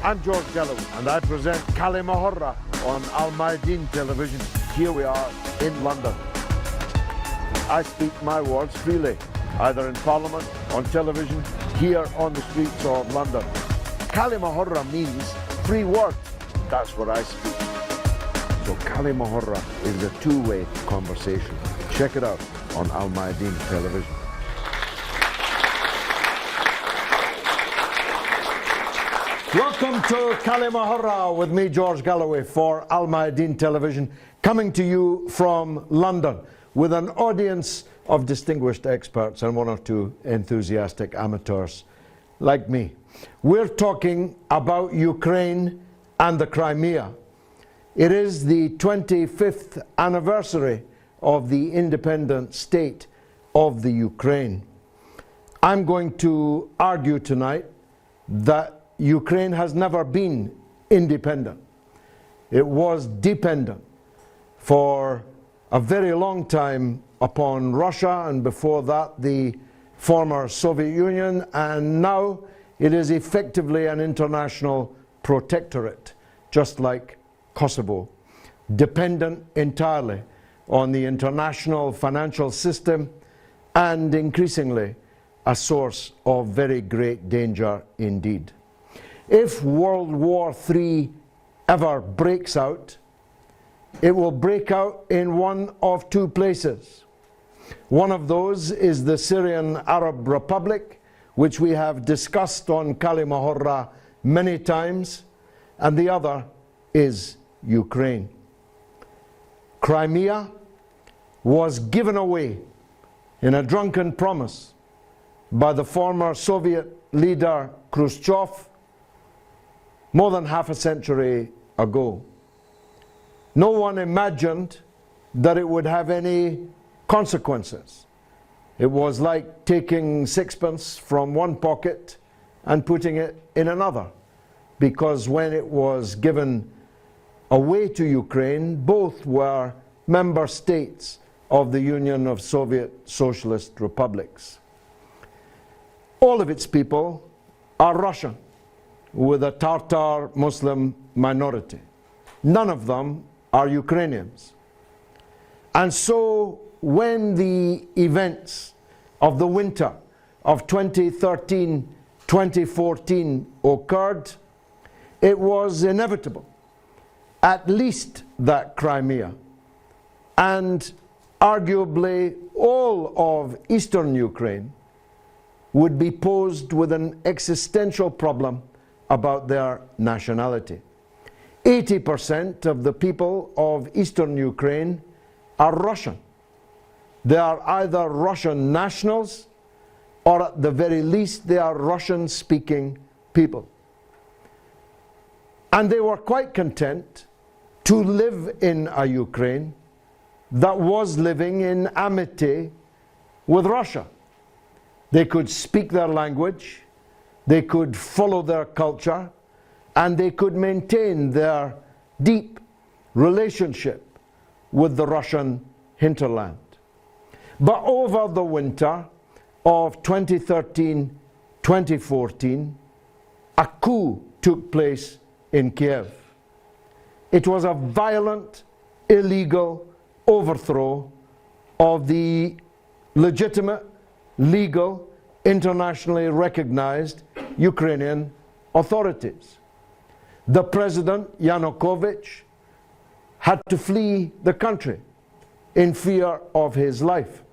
I'm George غالاوي, and I present كلمة on Al Mayadeen television. Here we are in London. I speak my words freely, either in Parliament, on television, here on the streets of London. كلمة means free word. That's what I speak. So كلمة is a two-way conversation. Check it out on Al Mayadeen television. Welcome to كلمة with me, George غالاوي, for Al Mayadeen television, coming to you from London with an audience of distinguished experts and one or two enthusiastic amateurs like me. We're talking about Ukraine and the Crimea. It is the 25th anniversary of the independent state of the Ukraine. I'm going to argue tonight that Ukraine has never been independent. It was dependent for a very long time upon Russia, and before that the former Soviet Union, and now it is effectively an international protectorate, just like Kosovo, dependent entirely on the international financial system and increasingly a source of very great danger indeed. If World War III ever breaks out, it will break out in one of two places. One of those is the Syrian Arab Republic, which we have discussed on كلمة many times, and the other is Ukraine. Crimea was given away in a drunken promise by the former Soviet leader Khrushchev more than half a century ago. No one imagined that it would have any consequences. It was like taking sixpence from one pocket and putting it in another, because when it was given away to Ukraine, both were member states of the Union of Soviet Socialist Republics. All of its people are Russian, with a Tatar Muslim minority. None of them are Ukrainians. And so when the events of the winter of 2013-2014 occurred, it was inevitable, at least that Crimea, and arguably all of eastern Ukraine, would be posed with an existential problem about their nationality. 80% of the people of eastern Ukraine are Russian. They are either Russian nationals, or at the very least they are Russian-speaking people. And they were quite content to live in a Ukraine that was living in amity with Russia. They could speak their language, they could follow their culture, and they could maintain their deep relationship with the Russian hinterland. But over the winter of 2013-2014, a coup took place in Kiev. It was a violent, illegal overthrow of the legitimate, legal, internationally recognized Ukrainian authorities. The president, Yanukovych, had to flee the country in fear of his life.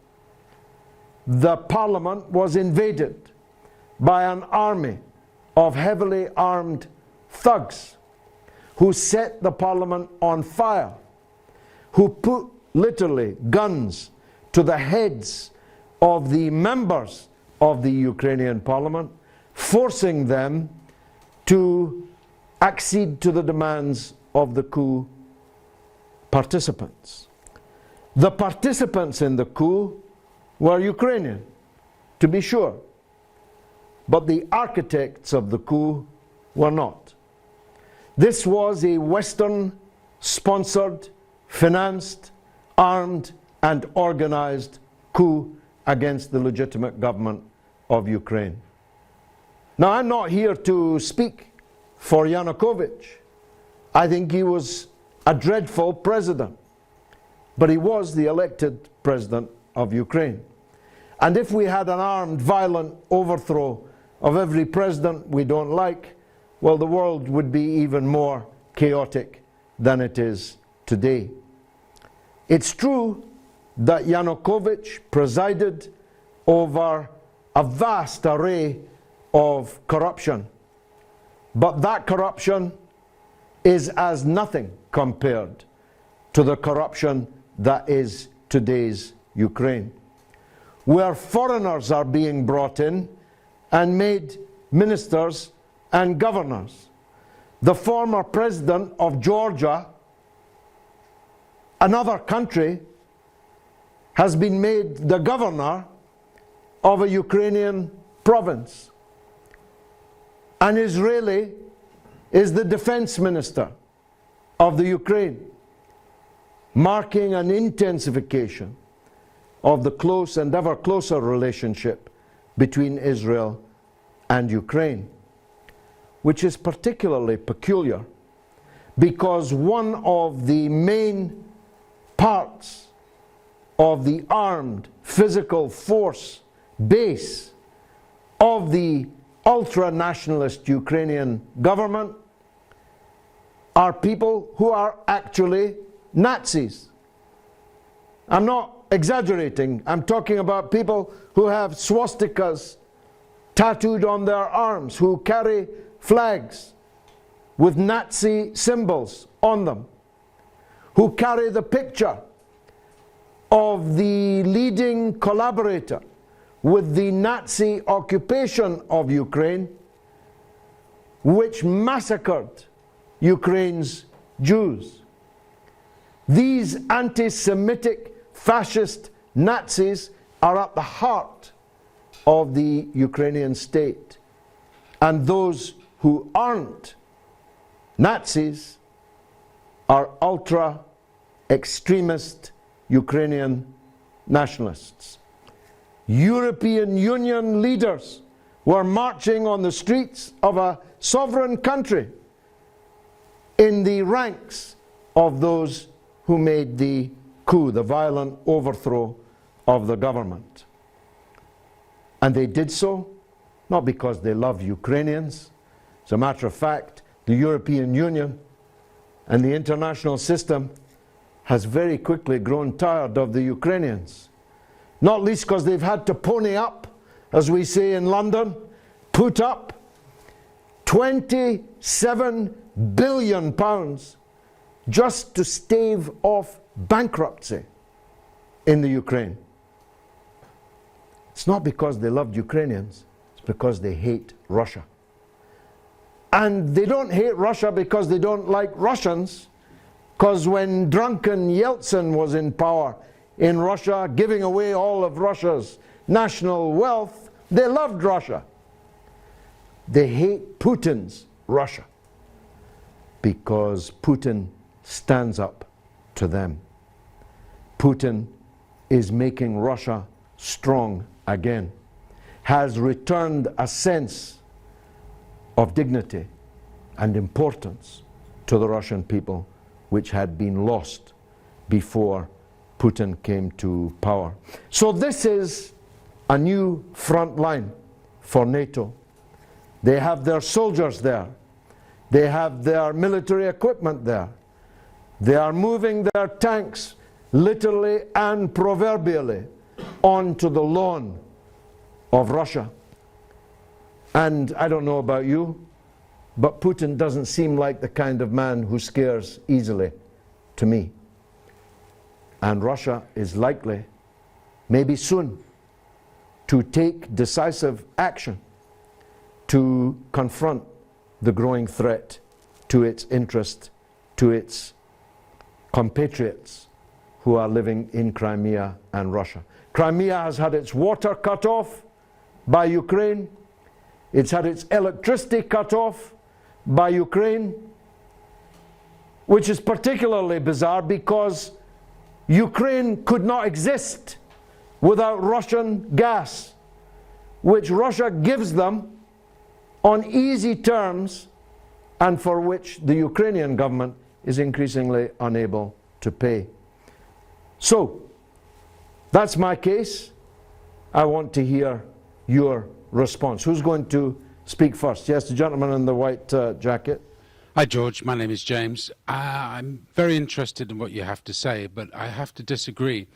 The parliament was invaded by an army of heavily armed thugs who set the parliament on fire, who put literally guns to the heads of the members of the Ukrainian parliament, forcing them to accede to the demands of the coup participants. The participants in the coup were Ukrainian, to be sure, but the architects of the coup were not. This was a Western-sponsored, financed, armed, and organized coup against the legitimate government of Ukraine. Now, I'm not here to speak for Yanukovych. I think he was a dreadful president, but he was the elected president of Ukraine. And if we had an armed, violent overthrow of every president we don't like, well, the world would be even more chaotic than it is today. It's true that Yanukovych presided over a vast array of corruption, but that corruption is as nothing compared to the corruption that is today's Ukraine, where foreigners are being brought in and made ministers and governors. The former president of Georgia, another country, has been made the governor of a Ukrainian province. An Israeli is the defense minister of the Ukraine, marking an intensification of the close and ever closer relationship between Israel and Ukraine, which is particularly peculiar because one of the main parts of the armed physical force base of the ultra-nationalist Ukrainian government are people who are actually Nazis. I'm not exaggerating. I'm talking about people who have swastikas tattooed on their arms, who carry flags with Nazi symbols on them, who carry the picture of the leading collaborator with the Nazi occupation of Ukraine, which massacred Ukraine's Jews. These anti-Semitic fascist Nazis are at the heart of the Ukrainian state. And those who aren't Nazis are ultra-extremist Ukrainian nationalists. European Union leaders were marching on the streets of a sovereign country in the ranks of those who made the coup, the violent overthrow of the government. And they did so not because they love Ukrainians. As a matter of fact, the European Union and the international system has very quickly grown tired of the Ukrainians. Not least because they've had to pony up, as we say in London, put up £27 billion just to stave off bankruptcy in the Ukraine. It's not because they loved Ukrainians, it's because they hate Russia. And they don't hate Russia because they don't like Russians, because when drunken Yeltsin was in power in Russia, giving away all of Russia's national wealth, they loved Russia. They hate Putin's Russia because Putin stands up to them. Putin is making Russia strong again, has returned a sense of dignity and importance to the Russian people, which had been lost before Putin came to power. So this is a new front line for NATO. They have their soldiers there. They have their military equipment there. They are moving their tanks literally and proverbially onto the lawn of Russia. And I don't know about you, but Putin doesn't seem like the kind of man who scares easily to me. And Russia is likely, maybe soon, to take decisive action to confront the growing threat to its interest, to its compatriots who are living in Crimea and Russia. Crimea has had its water cut off by Ukraine. It's had its electricity cut off by Ukraine, which is particularly bizarre because Ukraine could not exist without Russian gas, which Russia gives them on easy terms and for which the Ukrainian government is increasingly unable to pay. So, that's my case. I want to hear your response. Who's going to speak first? Yes, the gentleman in the white jacket. Hi, George. My name is James. I'm very interested in what you have to say, but I have to disagree.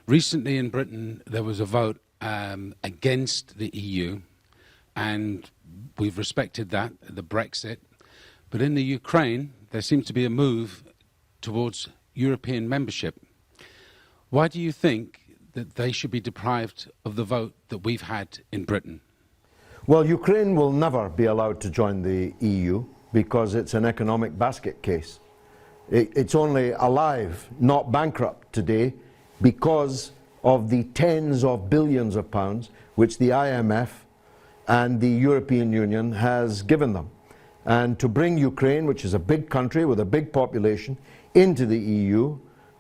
Recently in Britain, there was a vote against the EU, and we've respected that, the Brexit. But in the Ukraine, there seems to be a move towards European membership. Why do you think that they should be deprived of the vote that we've had in Britain? Well, Ukraine will never be allowed to join the EU because it's an economic basket case. It's only alive, not bankrupt today, because of the tens of billions of pounds which the IMF and the European Union has given them. And to bring Ukraine, which is a big country with a big population, into the EU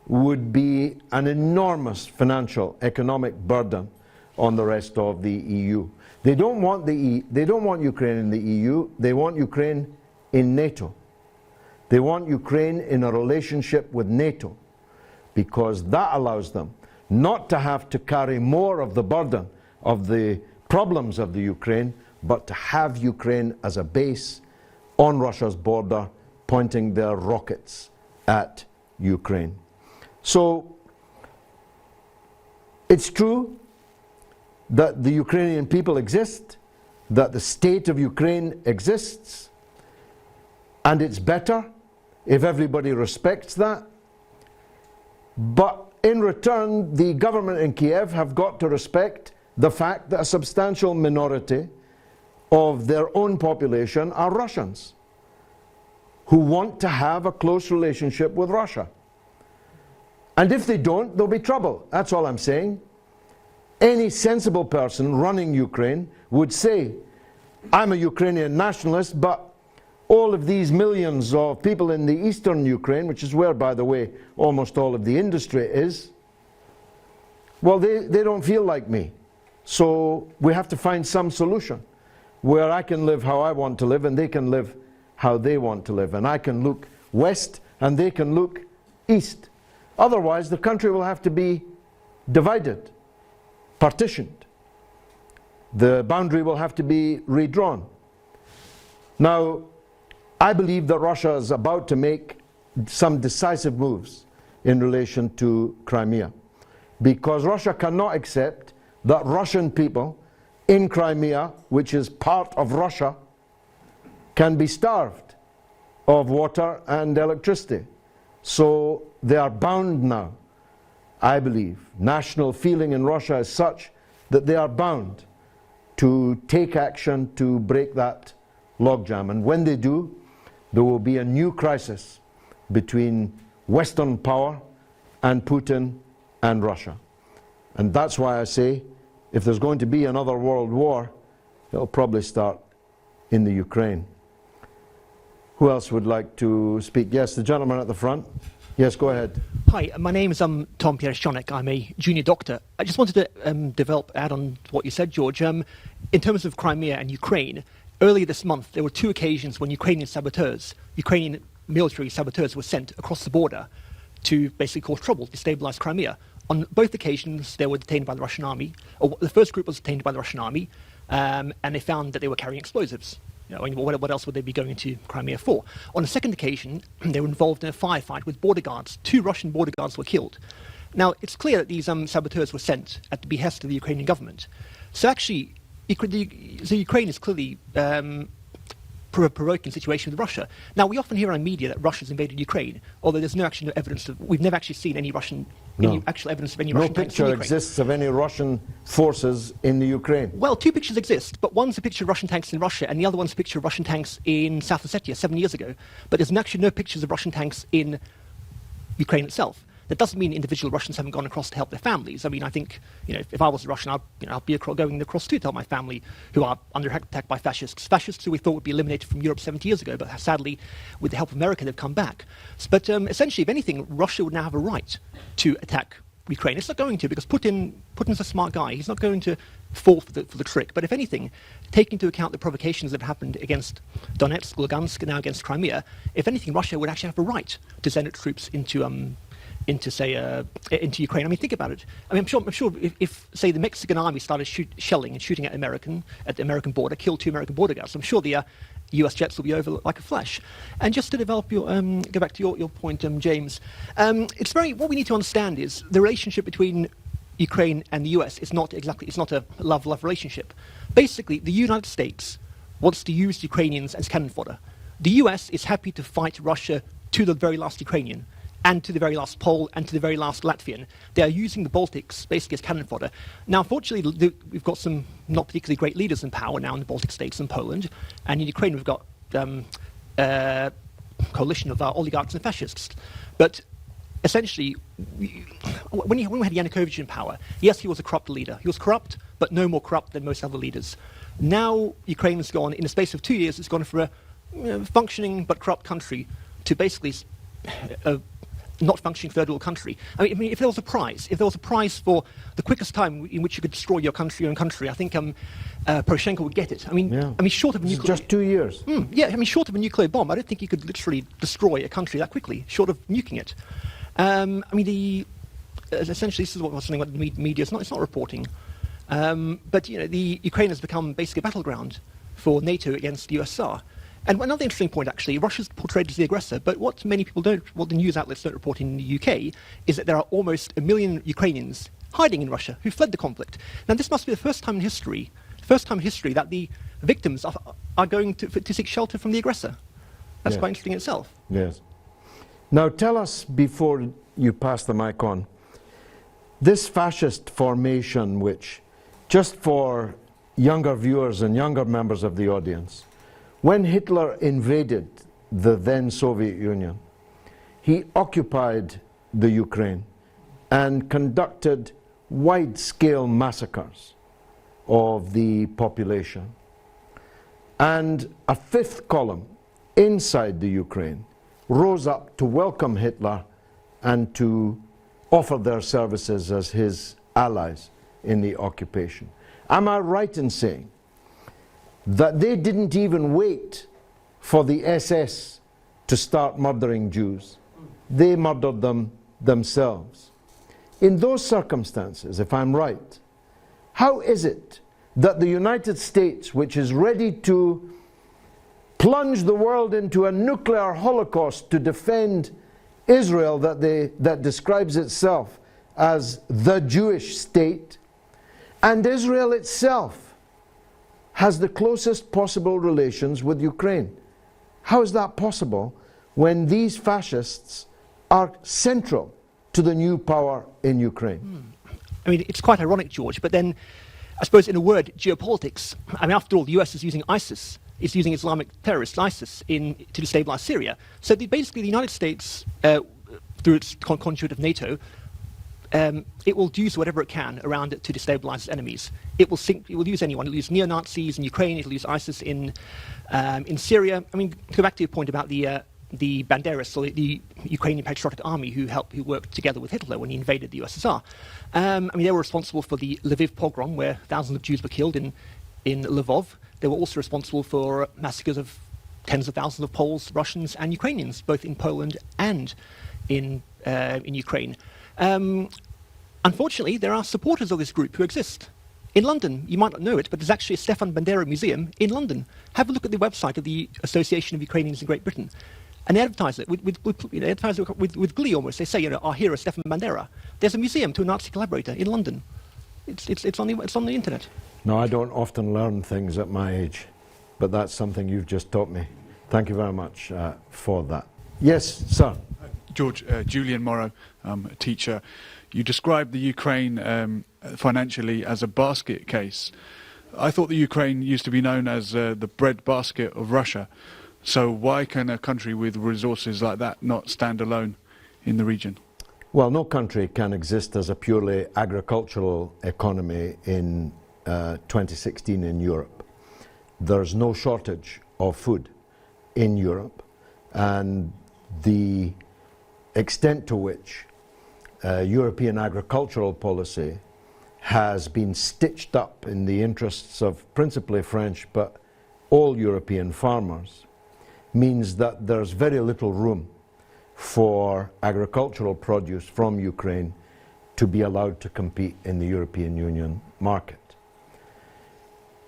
would be an enormous financial, economic burden on the rest of the EU. They don't want Ukraine in the EU, they want Ukraine in NATO. They want Ukraine in a relationship with NATO, because that allows them not to have to carry more of the burden of the problems of the Ukraine, but to have Ukraine as a base on Russia's border, pointing their rockets at Ukraine. So it's true that the Ukrainian people exist, that the state of Ukraine exists, and it's better if everybody respects that. But in return, the government in Kiev have got to respect the fact that a substantial minority of their own population are Russians who want to have a close relationship with Russia. And if they don't, there'll be trouble. That's all I'm saying. Any sensible person running Ukraine would say, I'm a Ukrainian nationalist, but all of these millions of people in the eastern Ukraine, which is where, by the way, almost all of the industry is, well, they don't feel like me. So we have to find some solution where I can live how I want to live and they can live how they want to live. And I can look west and they can look east. Otherwise, the country will have to be divided, partitioned. The boundary will have to be redrawn. Now, I believe that Russia is about to make some decisive moves in relation to Crimea, because Russia cannot accept that Russian people in Crimea, which is part of Russia, can be starved of water and electricity. So they are bound now, I believe. National feeling in Russia is such that they are bound to take action to break that logjam. And when they do, there will be a new crisis between Western power and Putin and Russia. And that's why I say, if there's going to be another world war, it'll probably start in the Ukraine. Who else would like to speak? Yes, the gentleman at the front. Yes, go ahead. Hi, my name is Tom Pierre-Shonik. I'm a junior doctor. I just wanted to add on to what you said, George. In terms of Crimea and Ukraine, earlier this month there were two occasions when Ukrainian military saboteurs were sent across the border to basically cause trouble, destabilize Crimea. On both occasions, they were detained by the Russian army. Or the first group was detained by the Russian army, and they found that they were carrying explosives. You know, I mean, what else would they be going into Crimea for? On the second occasion, they were involved in a firefight with border guards. 2 Russian border guards were killed. Now, it's clear that these saboteurs were sent at the behest of the Ukrainian government. So actually, the Ukraine is clearly provoking situation with Russia. Now, we often hear on media that Russia's invaded Ukraine, although there's no evidence of, we've never actually seen any actual evidence of any Russian tanks in Ukraine. No picture exists of any Russian forces in the Ukraine. Well, 2 pictures exist, but one's a picture of Russian tanks in Russia, and the other one's a picture of Russian tanks in South Ossetia 7 years ago. But there's actually no pictures of Russian tanks in Ukraine itself. That doesn't mean individual Russians haven't gone across to help their families. I mean, I think, if I was a Russian, I'd be going across too to help my family who are under attack by fascists. Fascists who we thought would be eliminated from Europe 70 years ago, but sadly, with the help of America, they've come back. But essentially, if anything, Russia would now have a right to attack Ukraine. It's not going to, because Putin's a smart guy. He's not going to fall for the trick. But if anything, taking into account the provocations that happened against Donetsk, Lugansk, and now against Crimea, if anything, Russia would actually have a right to send its troops into Ukraine. I mean, think about it. I mean, I'm sure if say the Mexican army started shelling and shooting at the American border, killed 2 American border guards, I'm sure the U.S. jets will be over like a flash. And just to develop your go back to your point, James, what we need to understand is the relationship between Ukraine and the US is not a love relationship. Basically, the United States wants to use Ukrainians as cannon fodder. The US is happy to fight Russia to the very last Ukrainian, and to the very last Pole, and to the very last Latvian. They are using the Baltics basically as cannon fodder. Now, unfortunately, we've got some not particularly great leaders in power now in the Baltic states and Poland, and in Ukraine we've got a coalition of oligarchs and fascists. But essentially, when we had Yanukovych in power, yes, he was a corrupt leader. He was corrupt, but no more corrupt than most other leaders. Now Ukraine has gone, in the space of 2 years, it's gone from a functioning but corrupt country to basically a not functioning third world country. I mean, if there was a prize for the quickest time in which you could destroy your own country, I think Poroshenko would get it. I mean, short of a nuclear... Just 2 years. Yeah, I mean, short of a nuclear bomb, I don't think you could literally destroy a country that quickly, short of nuking it. I mean, essentially, this is something what the media is not. It's not reporting, but the Ukraine has become basically a battleground for NATO against the USSR. And another interesting point, actually, Russia's portrayed as the aggressor, but what many people don't, what the news outlets don't report in the UK, is that there are almost 1 million Ukrainians hiding in Russia who fled the conflict. Now, this must be the first time in history that the victims are going to seek shelter from the aggressor. That's quite interesting in itself. Yes. Now tell us, before you pass the mic on, this fascist formation which, just for younger viewers and younger members of the audience, when Hitler invaded the then Soviet Union, he occupied the Ukraine and conducted wide-scale massacres of the population. And a fifth column inside the Ukraine rose up to welcome Hitler and to offer their services as his allies in the occupation. Am I right in saying that they didn't even wait for the SS to start murdering Jews? They murdered them themselves. In those circumstances, if I'm right, how is it that the United States, which is ready to plunge the world into a nuclear holocaust to defend Israel that describes itself as the Jewish state, and Israel itself has the closest possible relations with Ukraine? How is that possible when these fascists are central to the new power in Ukraine? I mean, it's quite ironic, George, but then I suppose in a word, geopolitics. I mean, after all, the US is using ISIS. It's using Islamic terrorists, ISIS, to destabilize Syria. So basically the United States, through its conduit of NATO, it will use whatever it can around it to destabilize its enemies. It will use anyone. It will use neo-Nazis in Ukraine. It will use ISIS in Syria. I mean, to go back to your point about the Banderas, so the Ukrainian Patriotic Army who worked together with Hitler when he invaded the USSR. I mean, they were responsible for the Lviv pogrom, where thousands of Jews were killed in Lvov. They were also responsible for massacres of tens of thousands of Poles, Russians, and Ukrainians, both in Poland and in Ukraine. Unfortunately, there are supporters of this group who exist. In London, you might not know it, but there's actually a Stefan Bandera Museum in London. Have a look at the website of the Association of Ukrainians in Great Britain. And they advertise it with glee almost. They say, our hero, Stefan Bandera. There's a museum to a Nazi collaborator in London. It's on the internet. No, I don't often learn things at my age, but that's something you've just taught me. Thank you very much for that. Yes, sir. George, Julian Morrow, a teacher. You described the Ukraine financially as a basket case. I thought the Ukraine used to be known as the bread basket of Russia. So why can a country with resources like that not stand alone in the region? Well, no country can exist as a purely agricultural economy in 2016 in Europe. There's no shortage of food in Europe, and the extent to which European agricultural policy has been stitched up in the interests of principally French but all European farmers means that there's very little room for agricultural produce from Ukraine to be allowed to compete in the European Union market.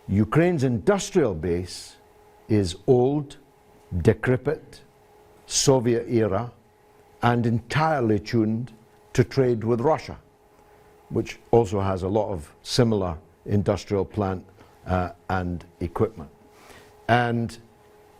Ukraine's industrial base is old, decrepit, Soviet era, and entirely tuned to trade with Russia, which also has a lot of similar industrial plant and equipment. And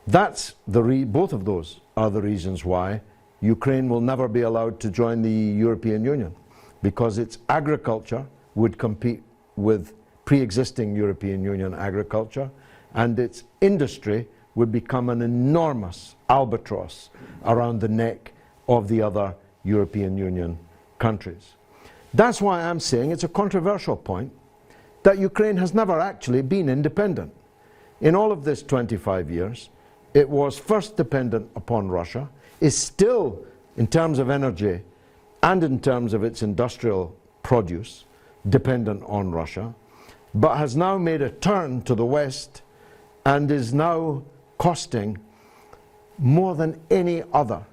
that's both of those are the reasons why Ukraine will never be allowed to join the European Union, because its agriculture would compete with pre-existing European Union agriculture, and its industry would become an enormous albatross around the neck of the other European Union countries. That's why I'm saying it's a controversial point that Ukraine has never actually been independent. In all of this 25 years, it was first dependent upon Russia, is still, in terms of energy and in terms of its industrial produce, dependent on Russia, but has now made a turn to the West and is now costing more than any other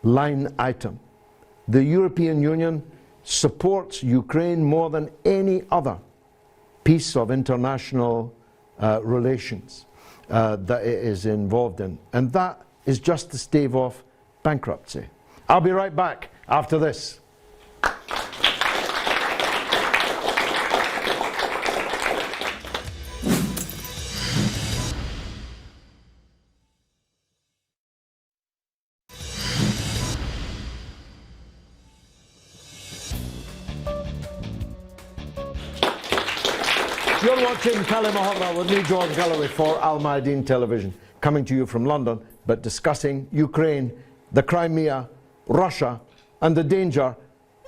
line item. The European Union supports Ukraine more than any other piece of international relations that it is involved in. And that is just to stave off bankruptcy. I'll be right back after this. You're watching كلمة with me, George Galloway, for Al Mayadeen Television, coming to you from London, but discussing Ukraine, the Crimea, Russia, and the danger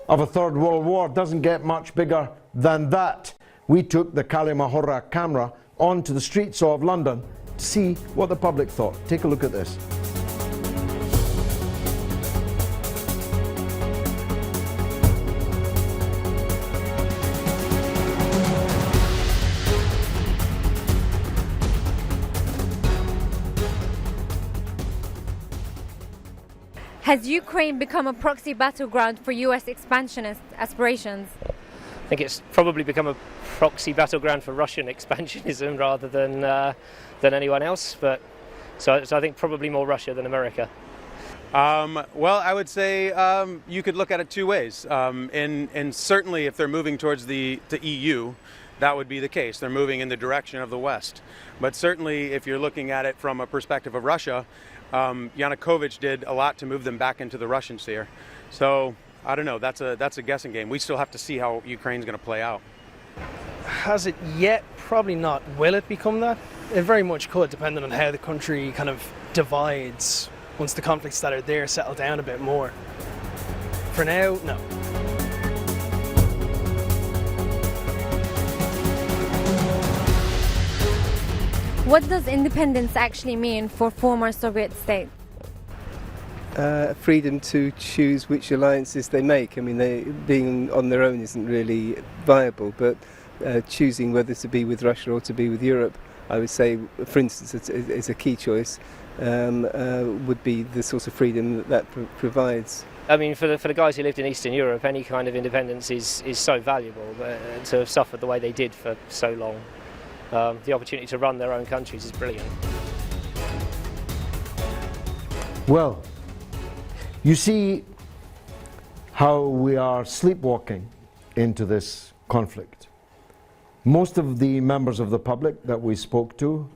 of a third world war. Doesn't get much bigger than that. We took the كلمة camera onto the streets of London to see what the public thought. Take a look at this. Has Ukraine become a proxy battleground for US expansionist aspirations? I think it's probably become a proxy battleground for Russian expansionism rather than anyone else. But so I think probably more Russia than America. Well, I would say you could look at it two ways. And certainly, if they're moving towards the EU, that would be the case. They're moving in the direction of the West. But certainly, if you're looking at it from a perspective of Russia, Yanukovych did a lot to move them back into the Russian sphere. So I don't know. That's a guessing game. We still have to see how Ukraine's going to play out. Has it yet? Probably not. Will it become that? It very much could, depending on how the country kind of divides once the conflicts that are there settle down a bit more. For now, no. What does independence actually mean for former Soviet states? Freedom to choose which alliances they make. I mean, being on their own isn't really viable, but choosing whether to be with Russia or to be with Europe, I would say, for instance, is a key choice, would be the sort of freedom that provides. I mean, for the guys who lived in Eastern Europe, any kind of independence is so valuable, to have suffered the way they did for so long. The opportunity to run their own countries is brilliant. Well, you see how we are sleepwalking into this conflict. Most of the members of the public that we spoke to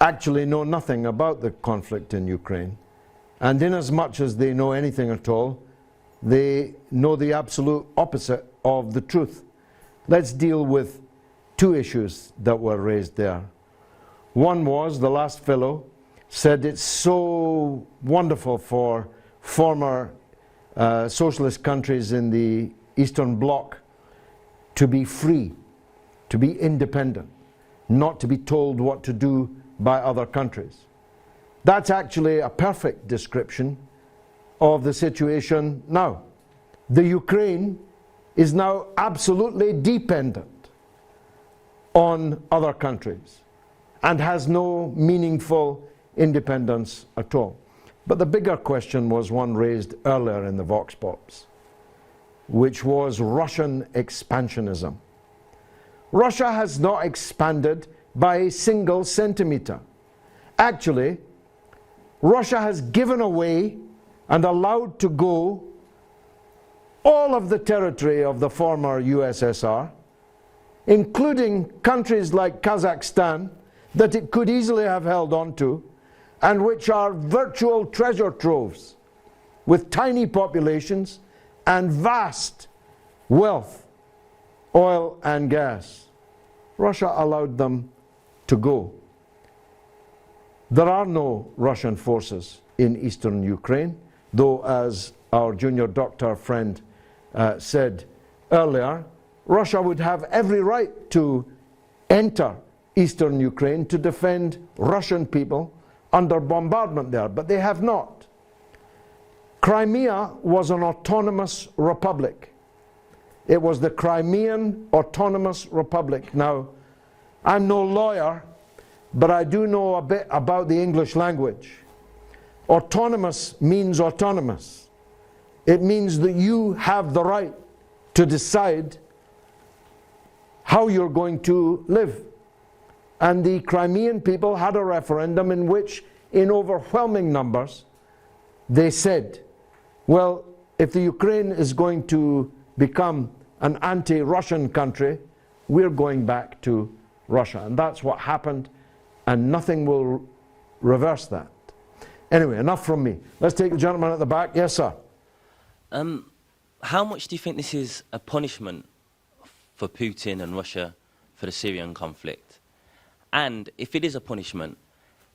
actually know nothing about the conflict in Ukraine. And in as much as they know anything at all, they know the absolute opposite of the truth. Let's deal with two issues that were raised there. One was, the last fellow said it's so wonderful for former socialist countries in the Eastern Bloc to be free, to be independent, not to be told what to do by other countries. That's actually a perfect description of the situation now. The Ukraine is now absolutely dependent on other countries and has no meaningful independence at all. But the bigger question was one raised earlier in the Vox Pops, which was Russian expansionism. Russia has not expanded by a single centimeter. Actually, Russia has given away and allowed to go all of the territory of the former USSR, including countries like Kazakhstan that it could easily have held on to, and which are virtual treasure troves with tiny populations and vast wealth, oil and gas. Russia allowed them to go. There are no Russian forces in eastern Ukraine, though, as our junior doctor friend said earlier, Russia would have every right to enter eastern Ukraine to defend Russian people under bombardment there, but they have not. Crimea was an autonomous republic. It was the Crimean Autonomous Republic. Now, I'm no lawyer, but I do know a bit about the English language. Autonomous means autonomous. It means that you have the right to decide how you're going to live. And the Crimean people had a referendum in which, in overwhelming numbers, they said, well, if the Ukraine is going to become an anti-Russian country, we're going back to Russia. And that's what happened, and nothing will reverse that. Anyway, enough from me. Let's take the gentleman at the back. Yes, sir. How much do you think this is a punishment for Putin and Russia for the Syrian conflict? And if it is a punishment,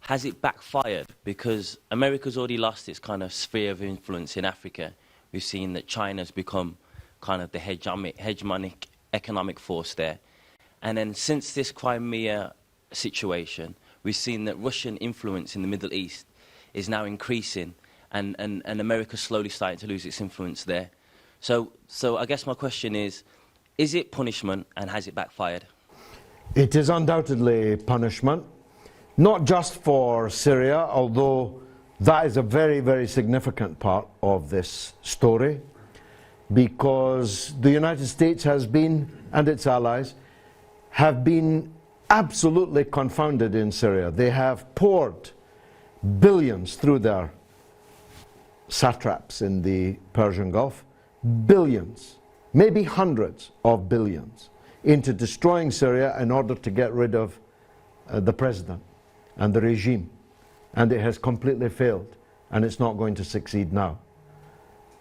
has it backfired? Because America's already lost its kind of sphere of influence in Africa. We've seen that China's become kind of the hegemonic economic force there. And then since this Crimea situation, we've seen that Russian influence in the Middle East is now increasing, and America's slowly starting to lose its influence there. So I guess my question is it punishment, and has it backfired? It is undoubtedly punishment, not just for Syria, although that is a very, very significant part of this story, because the United States has been, and its allies, have been absolutely confounded in Syria. They have poured billions through their satraps in the Persian Gulf, billions, maybe hundreds of billions, into destroying Syria in order to get rid of the president and the regime. And it has completely failed, and it's not going to succeed now.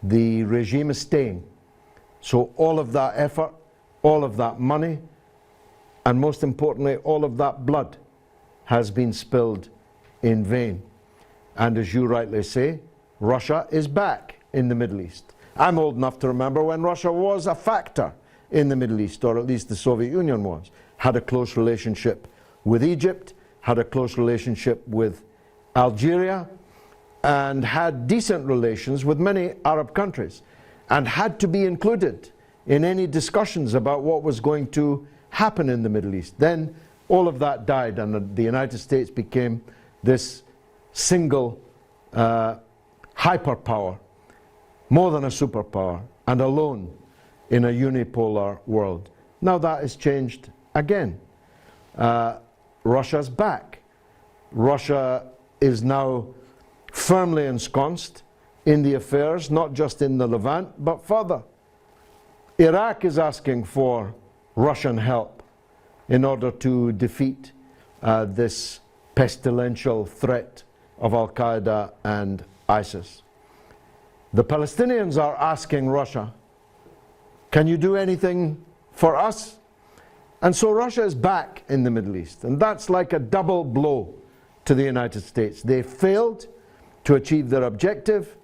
The regime is staying. So all of that effort, all of that money, and most importantly, all of that blood has been spilled in vain. And as you rightly say, Russia is back in the Middle East. I'm old enough to remember when Russia was a factor in the Middle East, or at least the Soviet Union was. Had a close relationship with Egypt, had a close relationship with Algeria, and had decent relations with many Arab countries, and had to be included in any discussions about what was going to happen in the Middle East. Then all of that died, and the United States became this single hyperpower, more than a superpower, and alone in a unipolar world. Now that has changed again. Russia's back. Russia is now firmly ensconced in the affairs, not just in the Levant, but further. Iraq is asking for Russian help in order to defeat this pestilential threat of Al-Qaeda and ISIS. The Palestinians are asking Russia, can you do anything for us? And so Russia is back in the Middle East, and that's like a double blow to the United States. They failed to achieve their objective,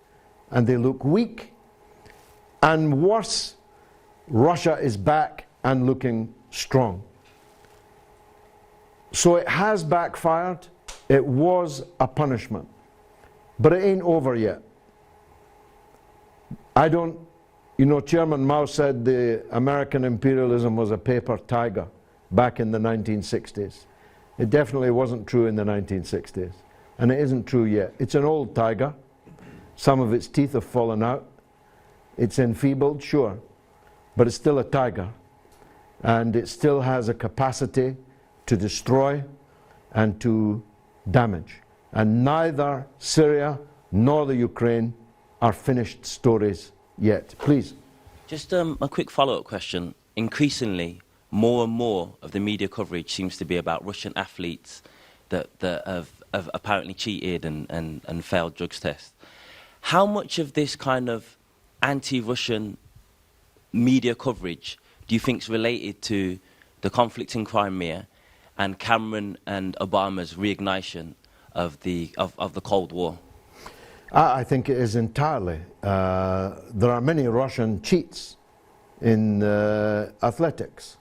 and they look weak, and worse, Russia is back and looking strong. So it has backfired. It was a punishment, but it ain't over yet. I don't You know, Chairman Mao said the American imperialism was a paper tiger back in the 1960s. It definitely wasn't true in the 1960s, and it isn't true yet. It's an old tiger. Some of its teeth have fallen out. It's enfeebled, sure, but it's still a tiger, and it still has a capacity to destroy and to damage. And neither Syria nor the Ukraine are finished stories yet. Please. Just a quick follow-up question. Increasingly, more and more of the media coverage seems to be about Russian athletes that have apparently cheated and failed drugs tests. How much of this kind of anti-Russian media coverage do you think is related to the conflict in Crimea and Cameron and Obama's reignition of the Cold War? I think it is entirely. There are many Russian cheats in athletics,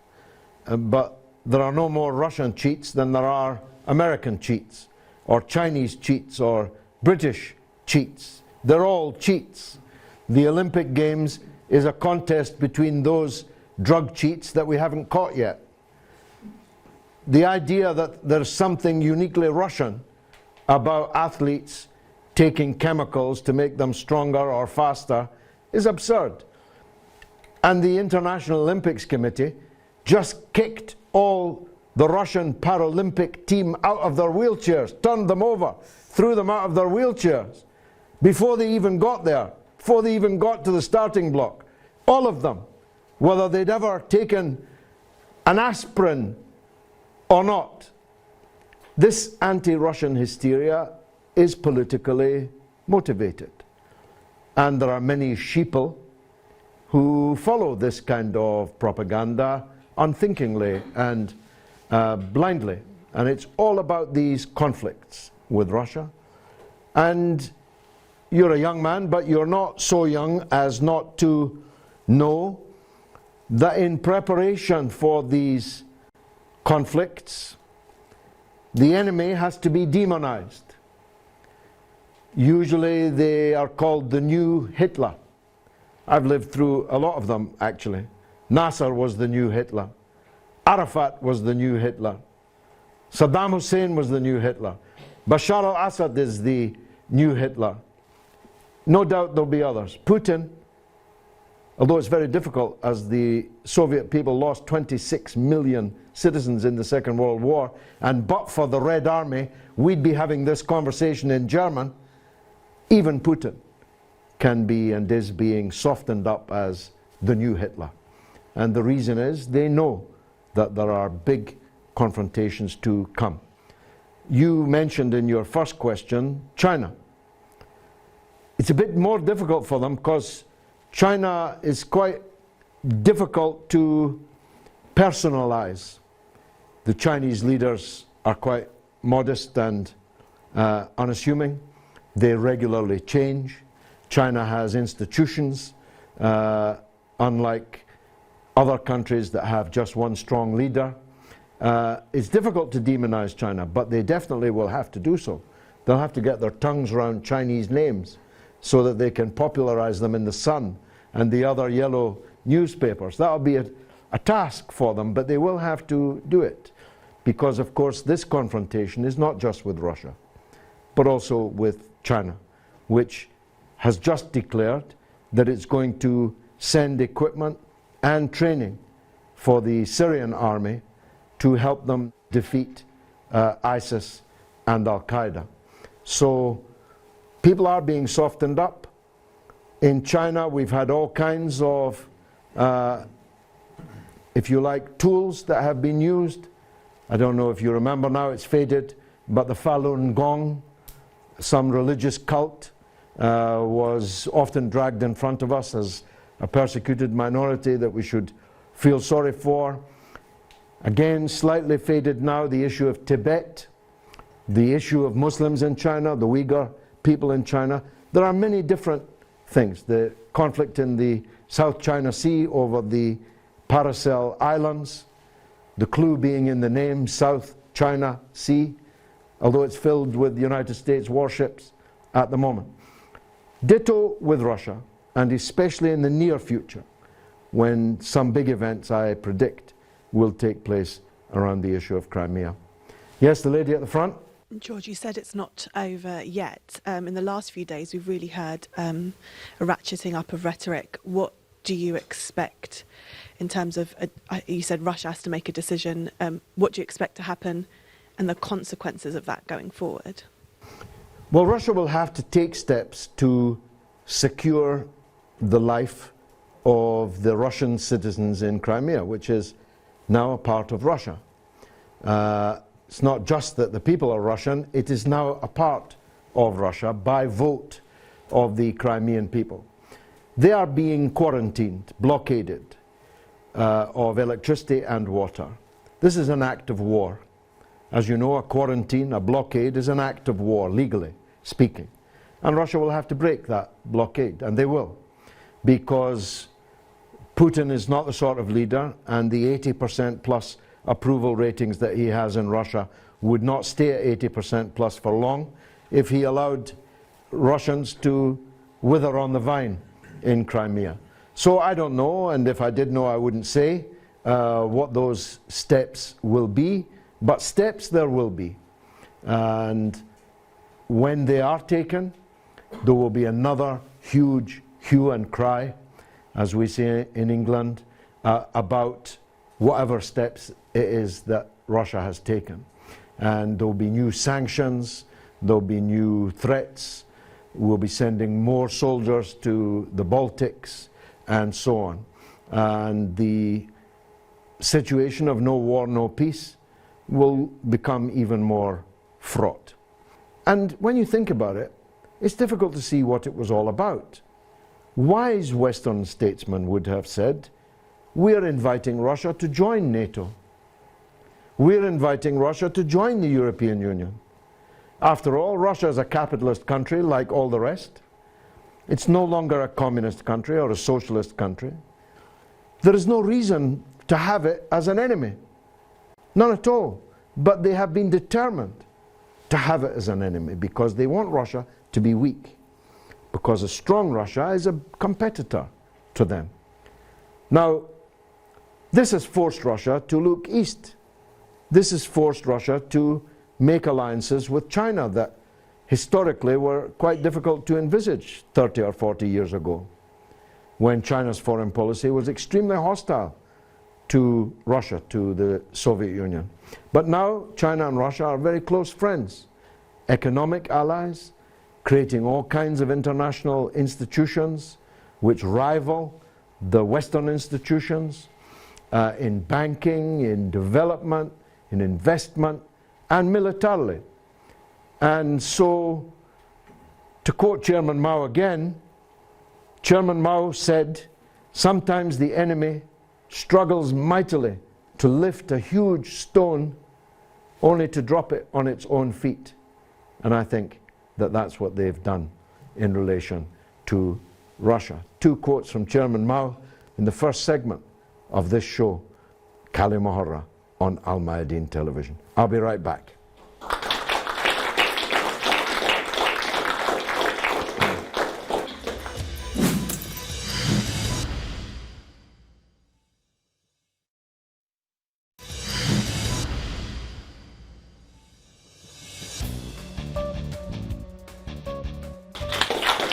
but there are no more Russian cheats than there are American cheats, or Chinese cheats, or British cheats. They're all cheats. The Olympic Games is a contest between those drug cheats that we haven't caught yet. The idea that there's something uniquely Russian about athletes taking chemicals to make them stronger or faster is absurd. And the International Olympics Committee just kicked all the Russian Paralympic team out of their wheelchairs, turned them over, threw them out of their wheelchairs before they even got there, before they even got to the starting block. All of them, whether they'd ever taken an aspirin or not. This anti-Russian hysteria is politically motivated. And there are many sheeple who follow this kind of propaganda unthinkingly and blindly. And it's all about these conflicts with Russia. And you're a young man, but you're not so young as not to know that in preparation for these conflicts, the enemy has to be demonized. Usually they are called the new Hitler. I've lived through a lot of them, actually. Nasser was the new Hitler. Arafat was the new Hitler. Saddam Hussein was the new Hitler. Bashar al-Assad is the new Hitler. No doubt there'll be others. Putin, although it's very difficult, as the Soviet people lost 26 million citizens in the Second World War, and but for the Red Army, we'd be having this conversation in German. Even Putin can be and is being softened up as the new Hitler. And the reason is they know that there are big confrontations to come. You mentioned in your first question China. It's a bit more difficult for them because China is quite difficult to personalize. The Chinese leaders are quite modest and unassuming. They regularly change. China has institutions, unlike other countries that have just one strong leader. It's difficult to demonize China, but they definitely will have to do so. They'll have to get their tongues around Chinese names so that they can popularize them in the Sun and the other yellow newspapers. That'll be a task for them, but they will have to do it. Because, of course, this confrontation is not just with Russia, but also with China, which has just declared that it's going to send equipment and training for the Syrian army to help them defeat ISIS and Al-Qaeda. So people are being softened up. In China, we've had all kinds of, if you like, tools that have been used. I don't know if you remember now, it's faded, but the Falun Gong, some religious cult, was often dragged in front of us as a persecuted minority that we should feel sorry for. Again, slightly faded now, the issue of Tibet, the issue of Muslims in China, the Uyghur people in China. There are many different things. The conflict in the South China Sea over the Paracel Islands, the clue being in the name South China Sea, although it's filled with United States warships at the moment. Ditto with Russia. and especially in the near future, when some big events, I predict, will take place around the issue of Crimea. Yes, the lady at the front. George, you said it's not over yet. In the last few days, we've really heard a ratcheting up of rhetoric. What do you expect in terms of, you said Russia has to make a decision. What do you expect to happen and the consequences of that going forward? Well, Russia will have to take steps to secure the life of the Russian citizens in Crimea, which is now a part of Russia. It's not just that the people are Russian, it is now a part of Russia by vote of the Crimean people. They are being quarantined, blockaded of electricity and water. This is an act of war. As you know, a quarantine, a blockade is an act of war, legally speaking. And Russia will have to break that blockade, and they will, because Putin is not the sort of leader, and the 80% plus approval ratings that he has in Russia would not stay at 80% plus for long if he allowed Russians to wither on the vine in Crimea. So I don't know, and if I did know I wouldn't say what those steps will be, but steps there will be. And when they are taken, there will be another huge hue and cry, as we say in England, about whatever steps it is that Russia has taken. And there will be new sanctions, there will be new threats, we'll be sending more soldiers to the Baltics, and so on. And the situation of no war, no peace will become even more fraught. And when you think about it, it's difficult to see what it was all about. Wise Western statesmen would have said, we're inviting Russia to join NATO. We're inviting Russia to join the European Union. After all, Russia is a capitalist country like all the rest. It's no longer a communist country or a socialist country. There is no reason to have it as an enemy. None at all. But they have been determined to have it as an enemy because they want Russia to be weak. Because a strong Russia is a competitor to them. Now, this has forced Russia to look east. This has forced Russia to make alliances with China that historically were quite difficult to envisage 30 or 40 years ago, when China's foreign policy was extremely hostile to Russia, to the Soviet Union. But now China and Russia are very close friends, economic allies, creating all kinds of international institutions which rival the Western institutions in banking, in development, in investment, and militarily. And so, to quote Chairman Mao again, Chairman Mao said, sometimes the enemy struggles mightily to lift a huge stone only to drop it on its own feet. And I think that that's what they've done in relation to Russia. Two quotes from Chairman Mao in the first segment of this show, كلمة on Al Mayadeen television. I'll be right back.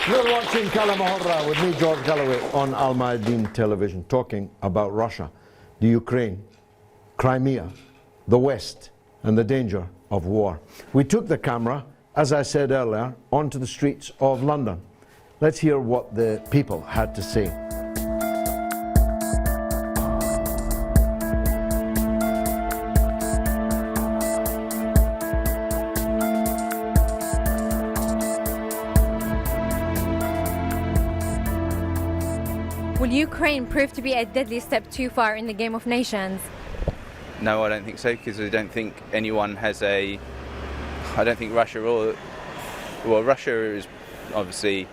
You're watching كلمة with me, George Galloway, on Al Mayadeen television, talking about Russia, the Ukraine, Crimea, the West, and the danger of war. We took the camera, as I said earlier, onto the streets of London. Let's hear what the people had to say. Will Ukraine prove to be a deadly step too far in the game of nations? No, I don't think so, because I don't think anyone has I don't think Russia Russia is obviously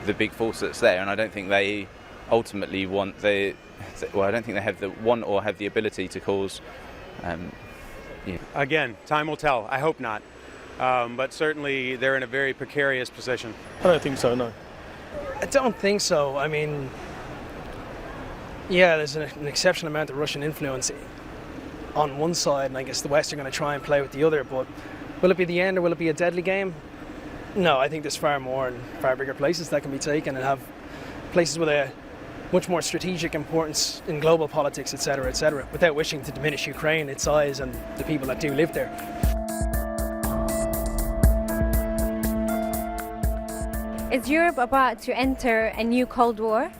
the big force that's there, and I don't think they ultimately I don't think they have the want or have the ability to cause. Again, time will tell. I hope not. But certainly they're in a very precarious position. I don't think so, no. I don't think so. I mean, yeah, there's an exceptional amount of Russian influence on one side, and I guess the West are going to try and play with the other, but will it be the end or will it be a deadly game? No, I think there's far more and far bigger places that can be taken and have places with a much more strategic importance in global politics, etc., without wishing to diminish Ukraine, its size, and the people that do live there. Is Europe about to enter a new Cold War?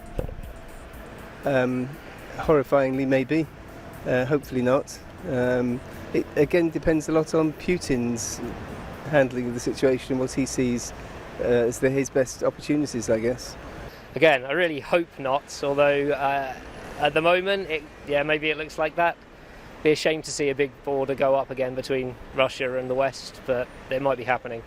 Horrifyingly, maybe. Hopefully not. It again depends a lot on Putin's handling of the situation, what he sees as his best opportunities, I guess. Again, I really hope not, although at the moment, maybe it looks like that. Be a shame to see a big border go up again between Russia and the West, but it might be happening.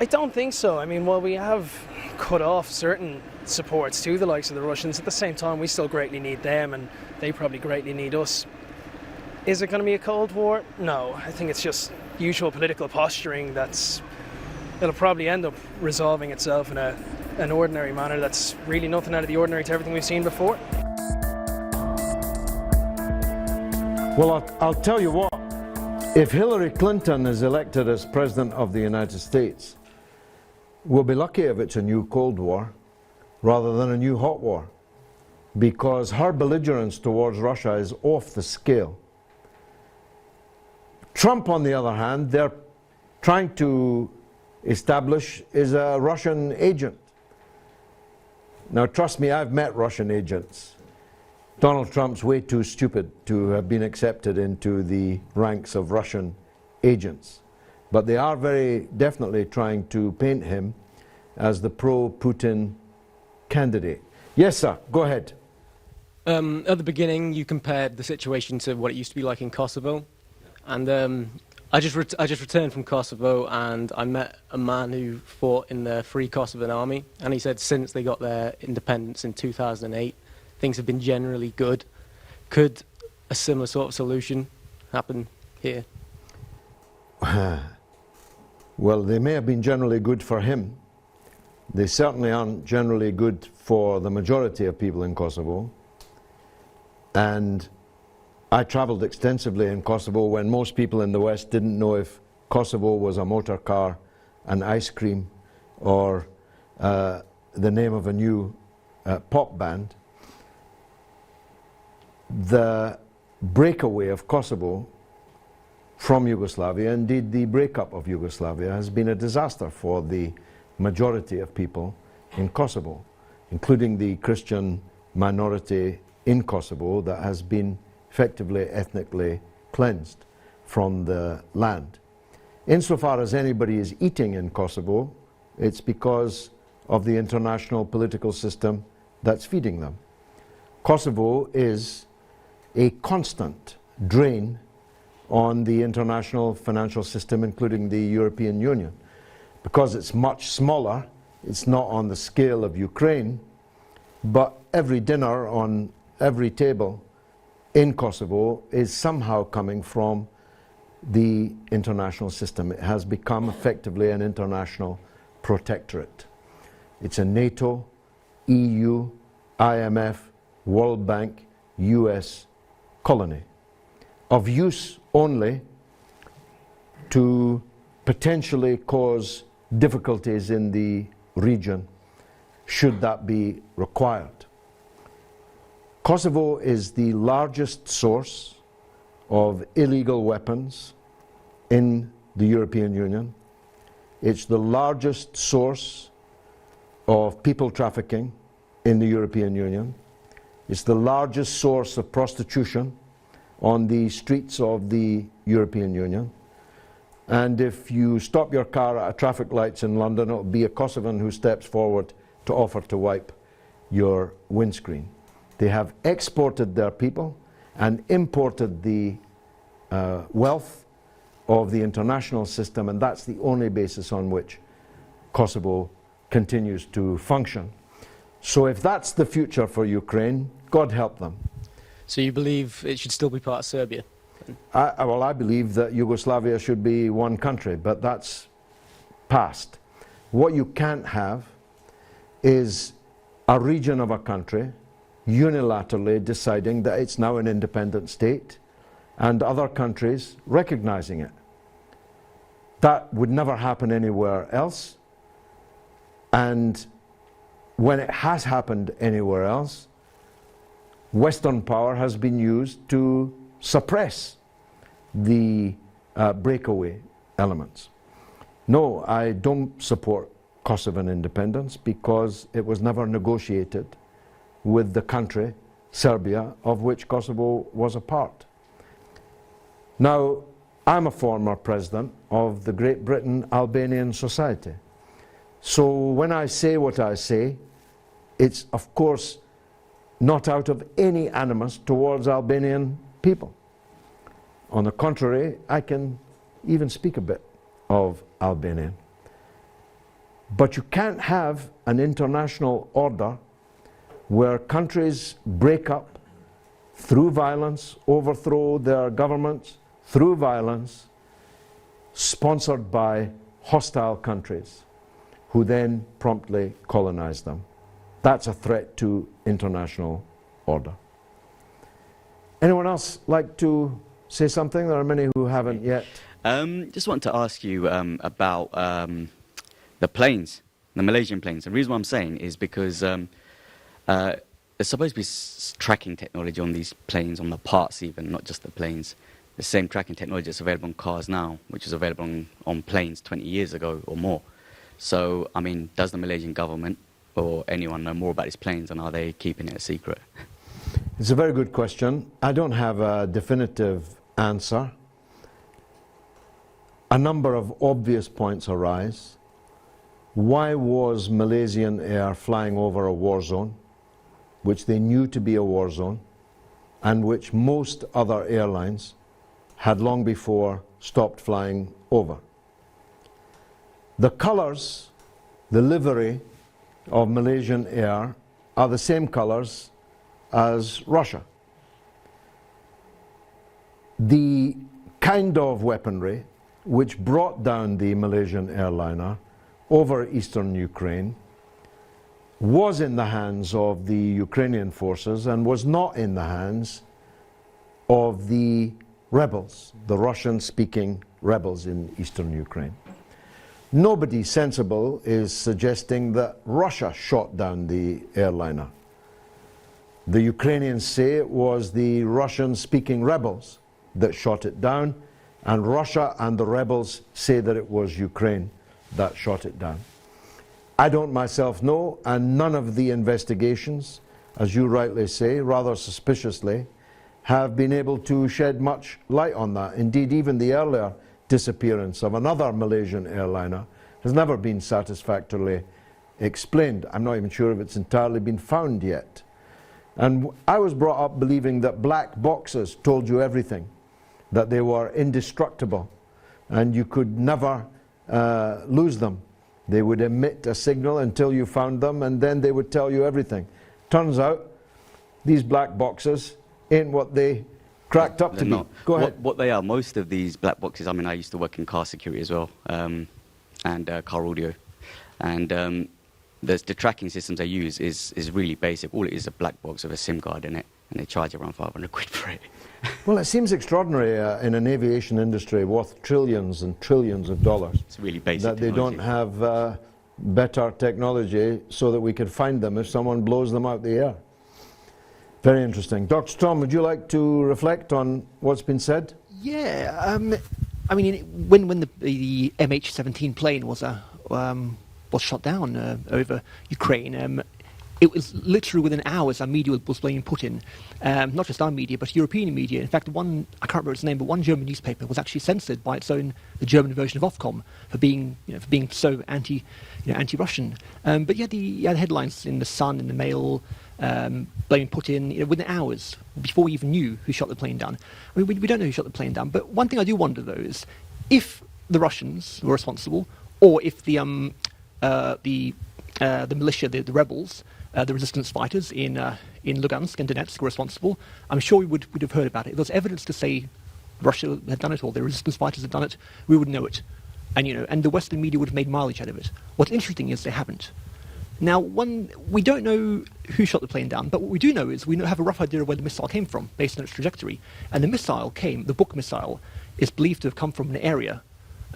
I don't think so. I mean, while we have cut off certain supports to the likes of the Russians, at the same time we still greatly need them and they probably greatly need us. Is it going to be a Cold War? No, I think it's just usual political posturing it'll probably end up resolving itself in an ordinary manner that's really nothing out of the ordinary to everything we've seen before. Well, I'll tell you what, if Hillary Clinton is elected as President of the United States, we'll be lucky if it's a new Cold War rather than a new hot war, because her belligerence towards Russia is off the scale. Trump, on the other hand, they're trying to establish is a Russian agent. Now, trust me, I've met Russian agents. Donald Trump's way too stupid to have been accepted into the ranks of Russian agents. But they are very definitely trying to paint him as the pro-Putin candidate. Yes, sir, go ahead. At the beginning, you compared the situation to what it used to be like in Kosovo. And I just returned from Kosovo, and I met a man who fought in the Free Kosovan Army, and he said since they got their independence in 2008, things have been generally good. Could a similar sort of solution happen here? Well, they may have been generally good for him. They certainly aren't generally good for the majority of people in Kosovo. And I traveled extensively in Kosovo when most people in the West didn't know if Kosovo was a motor car, an ice cream, or the name of a new pop band. The breakaway of Kosovo from Yugoslavia, indeed the breakup of Yugoslavia, has been a disaster for the majority of people in Kosovo, including the Christian minority in Kosovo that has been effectively ethnically cleansed from the land. Insofar as anybody is eating in Kosovo, it's because of the international political system that's feeding them. Kosovo is a constant drain on the international financial system, including the European Union. Because it's much smaller, it's not on the scale of Ukraine, but every dinner on every table in Kosovo is somehow coming from the international system. It has become effectively an international protectorate. It's a NATO, EU, IMF, World Bank, US colony, of use only to potentially cause difficulties in the region, should that be required. Kosovo is the largest source of illegal weapons in the European Union. It's the largest source of people trafficking in the European Union. It's the largest source of prostitution on the streets of the European Union. And if you stop your car at traffic lights in London, it'll be a Kosovan who steps forward to offer to wipe your windscreen. They have exported their people and imported the wealth of the international system, and that's the only basis on which Kosovo continues to function. So if that's the future for Ukraine, God help them. So you believe it should still be part of Serbia? Well, I believe that Yugoslavia should be one country, but that's past. What you can't have is a region of a country unilaterally deciding that it's now an independent state and other countries recognizing it. That would never happen anywhere else, and when it has happened anywhere else, Western power has been used to suppress the breakaway elements. No, I don't support Kosovan independence because it was never negotiated with the country, Serbia, of which Kosovo was a part. Now, I'm a former president of the Great Britain Albanian Society. So when I say what I say, it's of course not out of any animus towards Albanian people. On the contrary, I can even speak a bit of Albanian. But you can't have an international order where countries break up through violence, overthrow their governments through violence, sponsored by hostile countries who then promptly colonize them. That's a threat to international order. Anyone else like to say something? There are many who haven't yet. Just want to ask you about the planes, the Malaysian planes. The reason why I'm saying is because there's supposed to be tracking technology on these planes, on the parts even, not just the planes. The same tracking technology that's available on cars now, which is available on planes 20 years ago or more. So, I mean, does the Malaysian government or anyone know more about these planes, and are they keeping it a secret? It's a very good question. I don't have a definitive answer. A number of obvious points arise. Why was Malaysian Air flying over a war zone, which they knew to be a war zone, and which most other airlines had long before stopped flying over? The colours, the livery of Malaysian Air are the same colours as Russia. The kind of weaponry which brought down the Malaysian airliner over eastern Ukraine was in the hands of the Ukrainian forces and was not in the hands of the rebels, the Russian-speaking rebels in eastern Ukraine. Nobody sensible is suggesting that Russia shot down the airliner. The Ukrainians say it was the Russian-speaking rebels that shot it down, and Russia and the rebels say that it was Ukraine that shot it down. I don't myself know, and none of the investigations, as you rightly say, rather suspiciously, have been able to shed much light on that. Indeed, even the earlier disappearance of another Malaysian airliner has never been satisfactorily explained. I'm not even sure if it's entirely been found yet. And I was brought up believing that black boxes told you everything, that they were indestructible and you could never lose them. They would emit a signal until you found them, and then they would tell you everything. Turns out these black boxes ain't what they cracked up to be. Go ahead. What they are, most of these black boxes, I mean, I used to work in car security as well, and car audio, and the tracking systems they use is really basic. All it is a black box with a SIM card in it, and they charge around 500 quid for it. Well, it seems extraordinary in an aviation industry worth trillions and trillions of dollars. It's really basic that they don't have better technology so that we can find them if someone blows them out the air. Very interesting. Dr. Storm, would you like to reflect on what's been said? Yeah, I mean, when the MH17 plane was shot down over Ukraine, it was literally within hours our media was being put in, not just our media, but European media. In fact, one, I can't remember its name, but one German newspaper was actually censored by its own, the German version of Ofcom, for being so anti-Russian. But you had headlines in the Sun, in the Mail, blaming Putin within hours before we even knew who shot the plane down. I mean, we don't know who shot the plane down. But one thing I do wonder though is if the Russians were responsible, or if the militia, the rebels, the resistance fighters in Lugansk and Donetsk were responsible, I'm sure we would have heard about it. If there's evidence to say Russia had done it or the resistance fighters had done it, we would know it. And the Western media would have made mileage out of it. What's interesting is they haven't. Now, we don't know who shot the plane down, but what we do know is we have a rough idea of where the missile came from based on its trajectory. And the Buk missile, is believed to have come from an area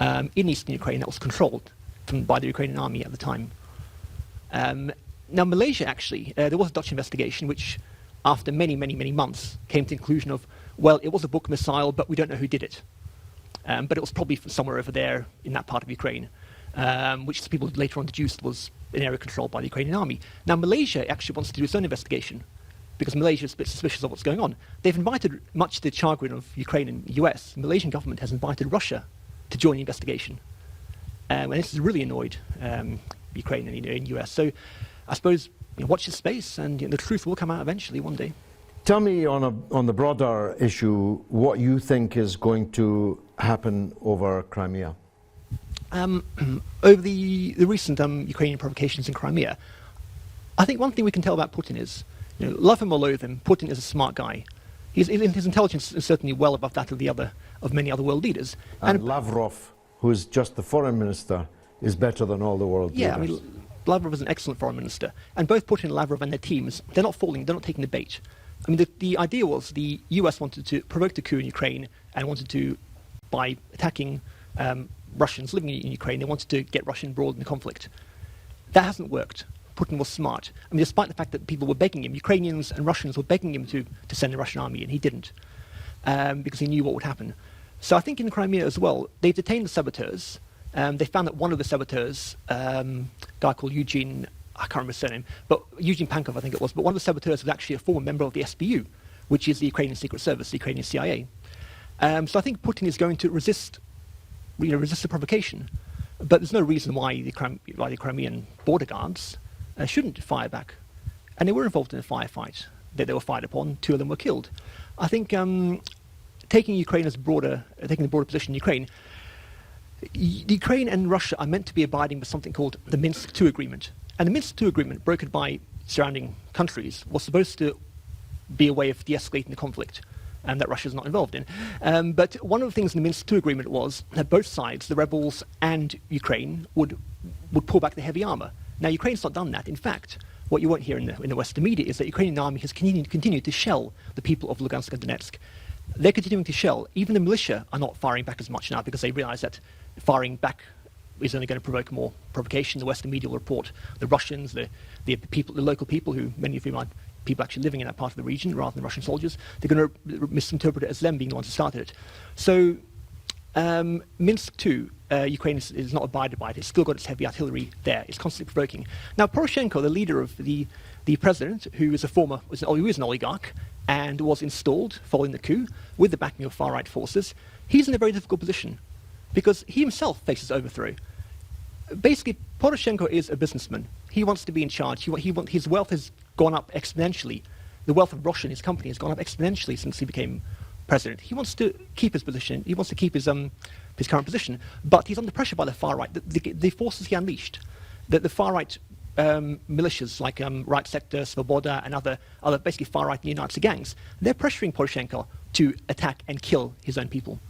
in eastern Ukraine that was controlled by the Ukrainian army at the time. Now, Malaysia, actually, there was a Dutch investigation which, after many, many, many months, came to the conclusion of, well, it was a Buk missile, but we don't know who did it. But it was probably from somewhere over there in that part of Ukraine, which people later on deduced was an area controlled by the Ukrainian army. Now, Malaysia actually wants to do its own investigation, because Malaysia is a bit suspicious of what's going on. They've invited, much to the chagrin of Ukraine and the US, the Malaysian government has invited Russia to join the investigation. And this has really annoyed Ukraine and the US. So I suppose, watch this space, and the truth will come out eventually one day. Tell me on the broader issue what you think is going to happen over Crimea. Over the recent Ukrainian provocations in Crimea, I think one thing we can tell about Putin is, love him or loathe him, Putin is a smart guy. His intelligence is certainly well above that of many other world leaders. And Lavrov, who is just the foreign minister, is better than all the world leaders. Yeah, I mean, Lavrov is an excellent foreign minister. And both Putin and Lavrov and their teams, they're not taking the bait. I mean, the idea was the US wanted to provoke the coup in Ukraine and wanted to, by attacking Russians living in Ukraine, they wanted to get Russia embroiled in the conflict. That hasn't worked. Putin was smart. I mean, despite the fact that people were begging him, Ukrainians and Russians were begging him to send the Russian army, and he didn't, because he knew what would happen. So I think in Crimea as well, they detained the saboteurs. They found that one of the saboteurs, a guy called Eugene, I can't remember his surname, but Eugene Pankov, I think it was, but one of the saboteurs was actually a former member of the SBU, which is the Ukrainian Secret Service, the Ukrainian CIA. So I think Putin is going to resist the provocation. But there's no reason why the Crimean border guards shouldn't fire back. And they were involved in a firefight that they were fired upon. 2 of them were killed. I think taking the broader position in Ukraine, Ukraine and Russia are meant to be abiding by something called the Minsk II agreement. And the Minsk II agreement, brokered by surrounding countries, was supposed to be a way of de-escalating the conflict, and that Russia is not involved in. But one of the things in the Minsk II agreement was that both sides, the rebels and Ukraine, would pull back the heavy armor. Now, Ukraine's not done that. In fact, what you won't hear in the Western media is that the Ukrainian army has continued to shell the people of Lugansk and Donetsk. They're continuing to shell. Even the militia are not firing back as much now because they realize that firing back is only going to provoke more provocation. The Western media will report the Russians, the local people, who many of whom are people actually living in that part of the region rather than Russian soldiers. They're going to misinterpret it as them being the ones who started it. So Minsk II, Ukraine is not abided by it. It's still got its heavy artillery there. It's constantly provoking. Now, Poroshenko, the leader of the president, who is an oligarch and was installed following the coup with the backing of far-right forces, he's in a very difficult position because he himself faces overthrow. Basically, Poroshenko is a businessman. He wants to be in charge. His wealth has gone up exponentially. The wealth of Russia and his company has gone up exponentially since he became president. He wants to keep his position. He wants to keep his current position, but he's under pressure by the far right. The forces he unleashed, the far right militias like Right Sector, Svoboda, and other basically far right neo-Nazi gangs, they're pressuring Poroshenko to attack and kill his own people.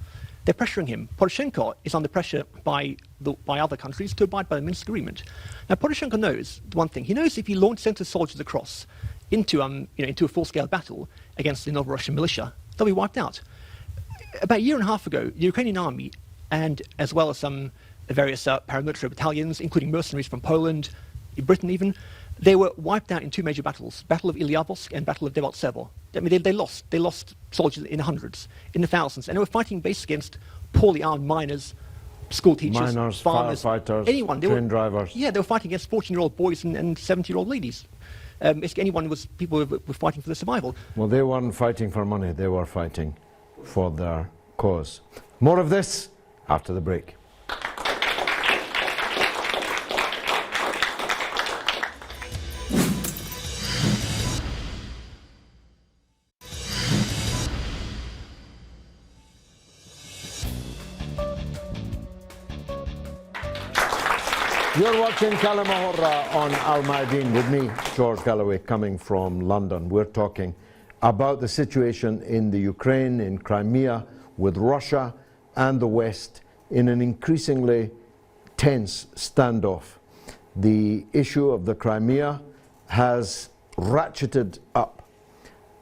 They're pressuring him. Poroshenko is under pressure by other countries to abide by the Minsk agreement. Now, Poroshenko knows one thing. He knows if he sends his soldiers across into a full-scale battle against the Novoroshan militia, they'll be wiped out. About a year and a half ago, the Ukrainian army, and as well as some various paramilitary battalions, including mercenaries from Poland, Britain even, they were wiped out in 2 major battles: Battle of Ilyavovsk and Battle of Debaltsevo. I mean, they lost soldiers in the hundreds, in the thousands, and they were fighting basically against poorly armed miners, school teachers, miners, farmers, firefighters, anyone. train drivers. Yeah, they were fighting against 14-year-old boys and 70-year-old ladies. People were fighting for their survival. Well, they weren't fighting for money. They were fighting for their cause. More of this after the break. You're watching كلمة حرة on Al Mayadeen with me, George Galloway, coming from London. We're talking about the situation in the Ukraine, in Crimea, with Russia and the West in an increasingly tense standoff. the issue of the Crimea has ratcheted up.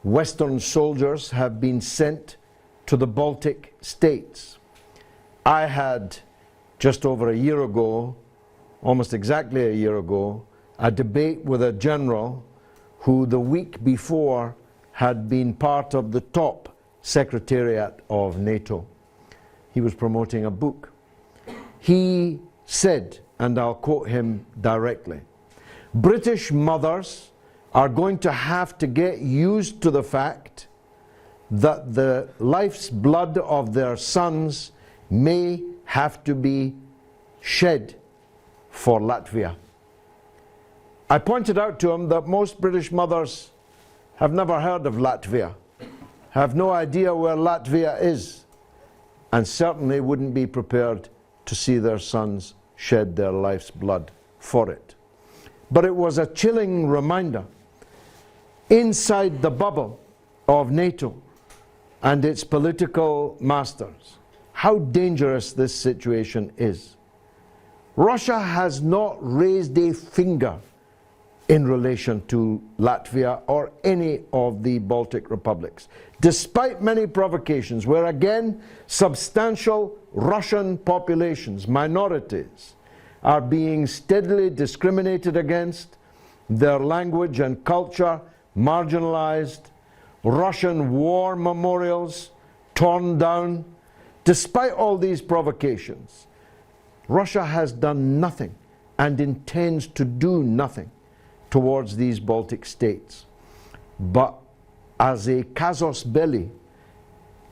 Western soldiers have been sent to the Baltic states. I had, just over a year ago, almost exactly a year ago, a debate with a general who the week before had been part of the top secretariat of NATO. He was promoting a book. He said, and I'll quote him directly, "British mothers are going to have to get used to the fact that the life's blood of their sons may have to be shed for Latvia." I pointed out to him that most British mothers have never heard of Latvia, have no idea where Latvia is, and certainly wouldn't be prepared to see their sons shed their life's blood for it. But it was a chilling reminder, inside the bubble of NATO and its political masters, how dangerous this situation is. Russia has not raised a finger in relation to Latvia or any of the Baltic republics, despite many provocations where again substantial Russian populations, minorities, are being steadily discriminated against, their language and culture marginalized, Russian war memorials torn down. Despite all these provocations, Russia has done nothing and intends to do nothing towards these Baltic states. But as a casus belli,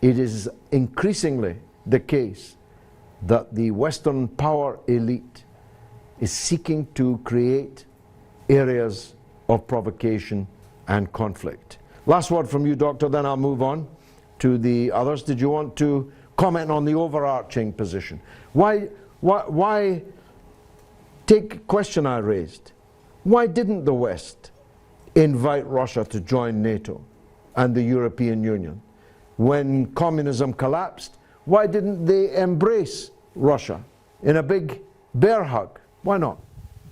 it is increasingly the case that the Western power elite is seeking to create areas of provocation and conflict. Last word from you, Doctor, then I'll move on to the others. Did you want to comment on the overarching position? Why take a question I raised. Why didn't the West invite Russia to join NATO and the European Union? When communism collapsed, why didn't they embrace Russia in a big bear hug? Why not?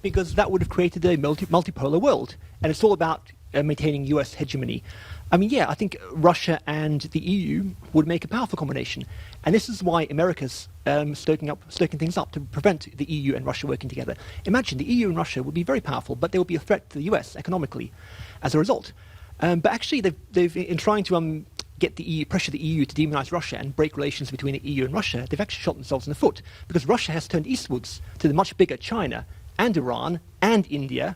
Because that would have created a multipolar world, and it's all about maintaining US hegemony. I mean, yeah, I think Russia and the EU would make a powerful combination, and this is why America's stoking things up to prevent the EU and Russia working together. Imagine the EU and Russia would be very powerful, but they would be a threat to the US economically as a result. But actually, they've in trying to get the EU, pressure the EU to demonize Russia and break relations between the EU and Russia, they've actually shot themselves in the foot, because Russia has turned eastwards to the much bigger China and Iran and India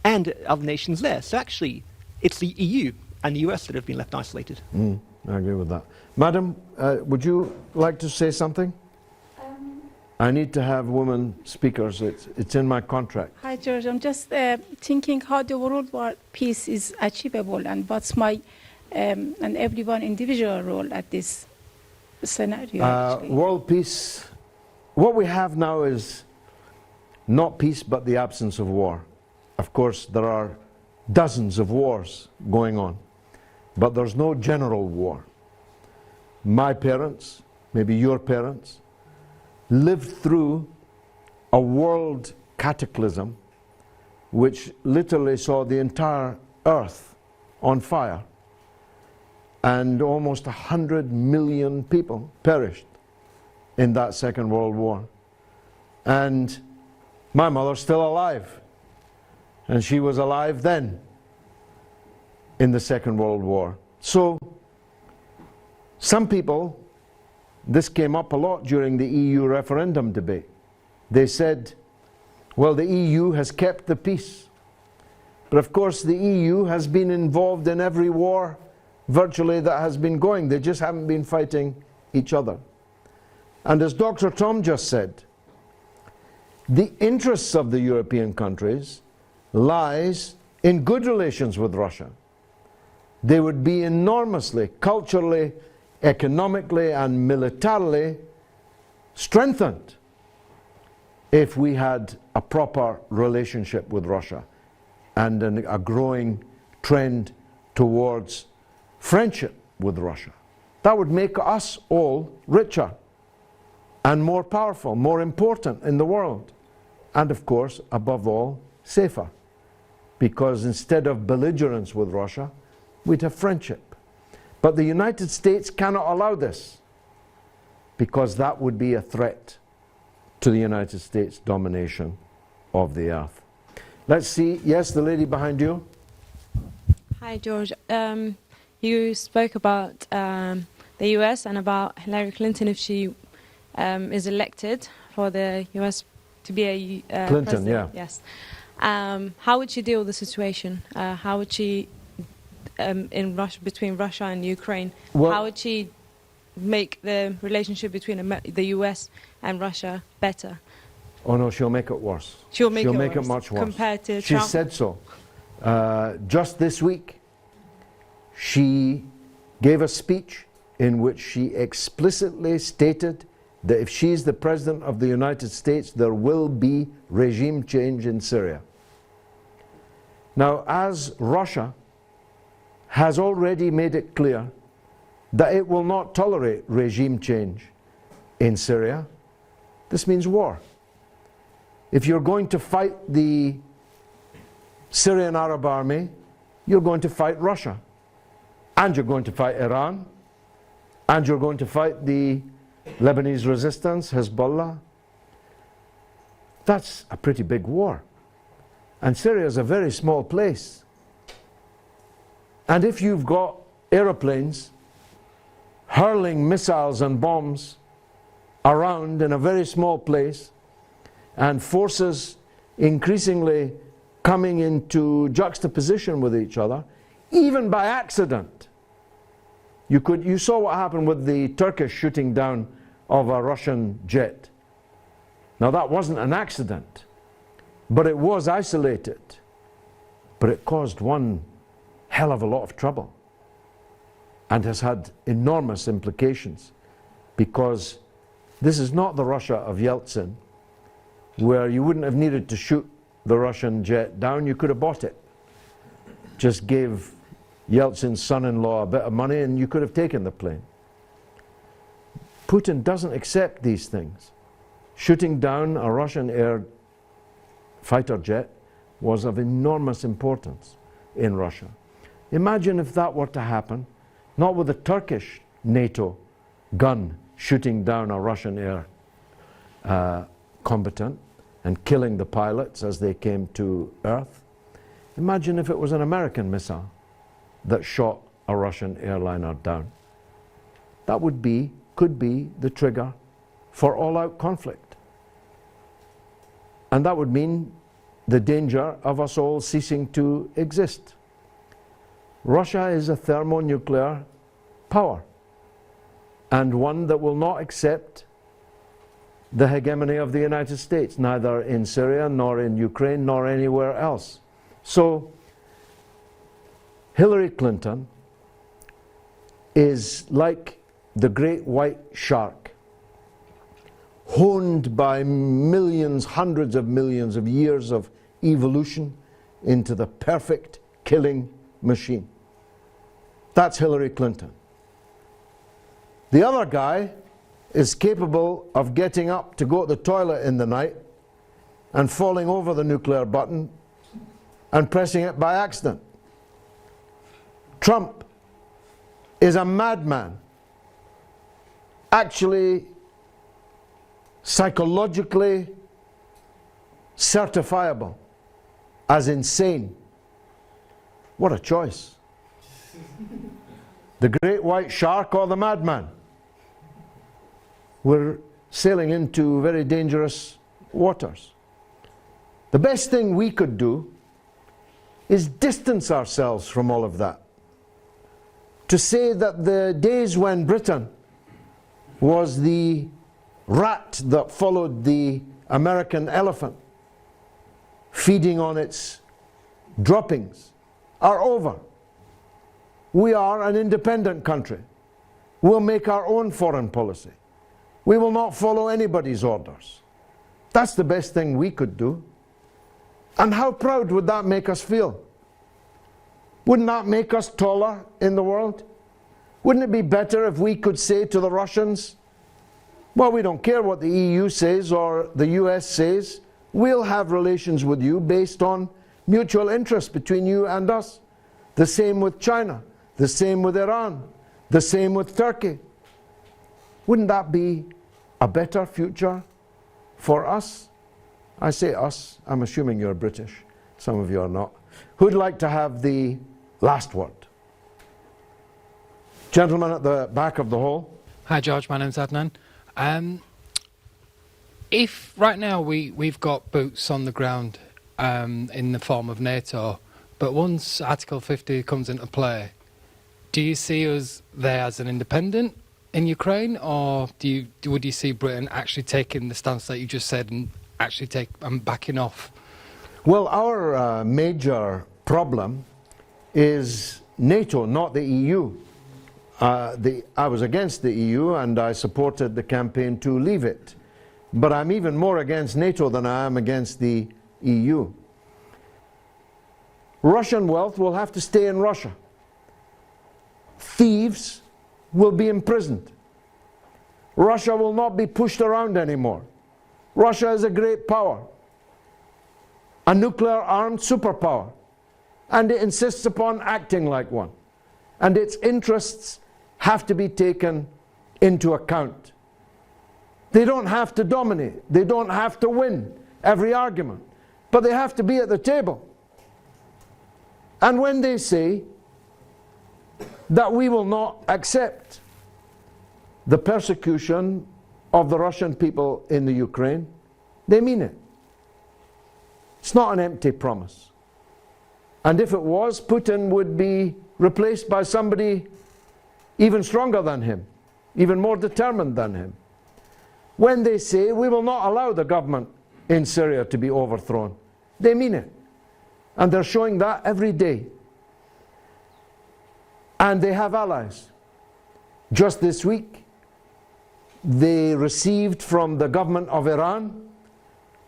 and other nations there. So actually, it's the EU and the US that have been left isolated. I agree with that. Madam, would you like to say something? I need to have women speakers. It's in my contract. Hi, George. I'm just thinking how the world war peace is achievable, and what's my and everyone individual role at this scenario. World peace, what we have now is not peace but the absence of war. Of course, there are dozens of wars going on, but there's no general war. My parents, maybe your parents, lived through a world cataclysm which literally saw the entire earth on fire, and almost 100 million people perished in that Second World War. And my mother's still alive, and she was alive then in the Second World War. So some people, this came up a lot during the EU referendum debate. They said, well, the EU has kept the peace. But of course the EU has been involved in every war virtually that has been going. They just haven't been fighting each other. And as Dr. Tom just said, the interests of the European countries lies in good relations with Russia. They would be enormously, culturally, economically and militarily strengthened if we had a proper relationship with Russia and a growing trend towards friendship with Russia. That would make us all richer and more powerful, more important in the world. and of course, above all, safer. Because instead of belligerence with Russia, we'd have friendship. But the United States cannot allow this, because that would be a threat to the United States' domination of the earth. Let's see. Yes, the lady behind you. Hi, George. You spoke about the US and about Hillary Clinton if she is elected for the US to be a Clinton, president. yeah. Yes. How would she deal with the situation? How would she, in Russia, between Russia and Ukraine, Well, how would she make the relationship between the US and Russia better? Oh no, she'll make it worse. She'll make it worse much worse. compared to She Trump. said so. Just this week, she gave a speech in which she explicitly stated that if she's the President of the United States, there will be regime change in Syria. Now, as Russia has already made it clear that it will not tolerate regime change in Syria, this means war. If you're going to fight the Syrian Arab army, you're going to fight Russia. And you're going to fight Iran. And you're going to fight the Lebanese resistance, Hezbollah. That's a pretty big war. And Syria is a very small place. And if you've got aeroplanes hurling missiles and bombs around in a very small place, and forces increasingly coming into juxtaposition with each other, even by accident. You saw what happened with the Turkish shooting down of a Russian jet. Now that wasn't an accident, but it was isolated. But it caused one hell of a lot of trouble and has had enormous implications, because this is not the Russia of Yeltsin, where you wouldn't have needed to shoot the Russian jet down, you could have bought it. Just gave Yeltsin's son-in-law a bit of money and you could have taken the plane. Putin doesn't accept these things. Shooting down a Russian air fighter jet was of enormous importance in Russia. Imagine if that were to happen, not with a Turkish NATO gun shooting down a Russian air combatant and killing the pilots as they came to Earth. Imagine if it was an American missile that shot a Russian airliner down. That could be the trigger for all-out conflict. And that would mean the danger of us all ceasing to exist. Russia is a thermonuclear power, and one that will not accept the hegemony of the United States, neither in Syria, nor in Ukraine, nor anywhere else. So, Hillary Clinton is like the great white shark, honed by millions, hundreds of millions of years of evolution into the perfect killing machine. That's Hillary Clinton. The other guy is capable of getting up to go to the toilet in the night and falling over the nuclear button and pressing it by accident. Trump is a madman, actually psychologically certifiable as insane. What a choice. The great white shark or the madman? We're sailing into very dangerous waters. The best thing we could do is distance ourselves from all of that. To say that the days when Britain was the rat that followed the American elephant, feeding on its droppings, are over. We are an independent country. We'll make our own foreign policy. We will not follow anybody's orders. That's the best thing we could do. And how proud would that make us feel? Wouldn't that make us taller in the world? Wouldn't it be better if we could say to the Russians, well, we don't care what the EU says or the US says, we'll have relations with you based on mutual interest between you and us. The same with China, the same with Iran, the same with Turkey. Wouldn't that be a better future for us? I say us, I'm assuming you're British. Some of you are not. Who'd like to have the last word? Gentleman at the back of the hall. Hi George, my name's Adnan. If right now we've got boots on the ground in the form of NATO, but once Article 50 comes into play, do you see us there as an independent in Ukraine, or would you see Britain actually taking the stance that you just said and actually backing off? Well, our major problem is NATO, not the EU. I was against the EU and I supported the campaign to leave it. But I'm even more against NATO than I am against the EU. Russian wealth will have to stay in Russia. Thieves will be imprisoned. Russia will not be pushed around anymore. Russia is a great power, a nuclear-armed superpower, and it insists upon acting like one. And its interests have to be taken into account. They don't have to dominate. They don't have to win every argument. But they have to be at the table. And when they say that we will not accept the persecution of the Russian people in the Ukraine, they mean it. It's not an empty promise. And if it was, Putin would be replaced by somebody even stronger than him, even more determined than him. When they say we will not allow the government in Syria to be overthrown, they mean it. And they're showing that every day. And they have allies. Just this week, they received from the government of Iran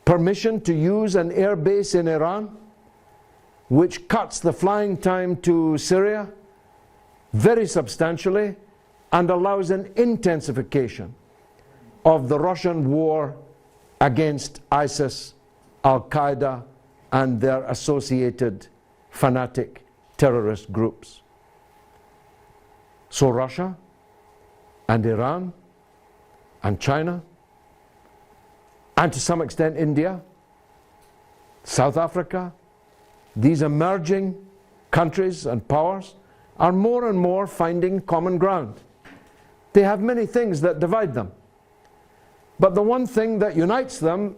permission to use an air base in Iran, which cuts the flying time to Syria very substantially and allows an intensification of the Russian war against ISIS, Al-Qaeda, and their associated fanatic terrorist groups. So Russia and Iran and China, and to some extent India, South Africa, these emerging countries and powers are more and more finding common ground. They have many things that divide them. But the one thing that unites them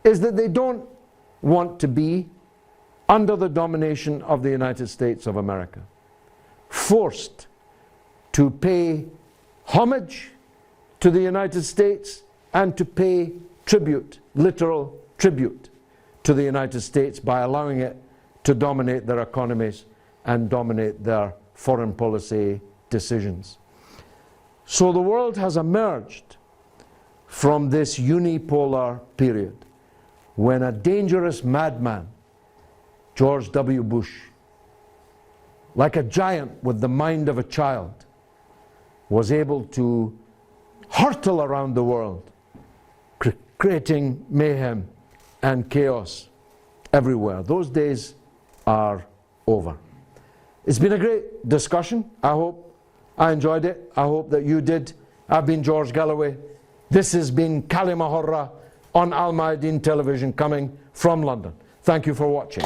is that they don't want to be under the domination of the United States of America, forced to pay homage to the United States and to pay tribute, literal tribute, to the United States by allowing it to dominate their economies and dominate their foreign policy decisions. So the world has emerged from this unipolar period when a dangerous madman, George W. Bush, like a giant with the mind of a child, was able to hurtle around the world, creating mayhem and chaos everywhere. Those days are over. It's been a great discussion. I hope I enjoyed it. I hope that you did. I've been George Galloway. This has been كلمة حرة on Al Mayadeen Television, coming from London. Thank you for watching.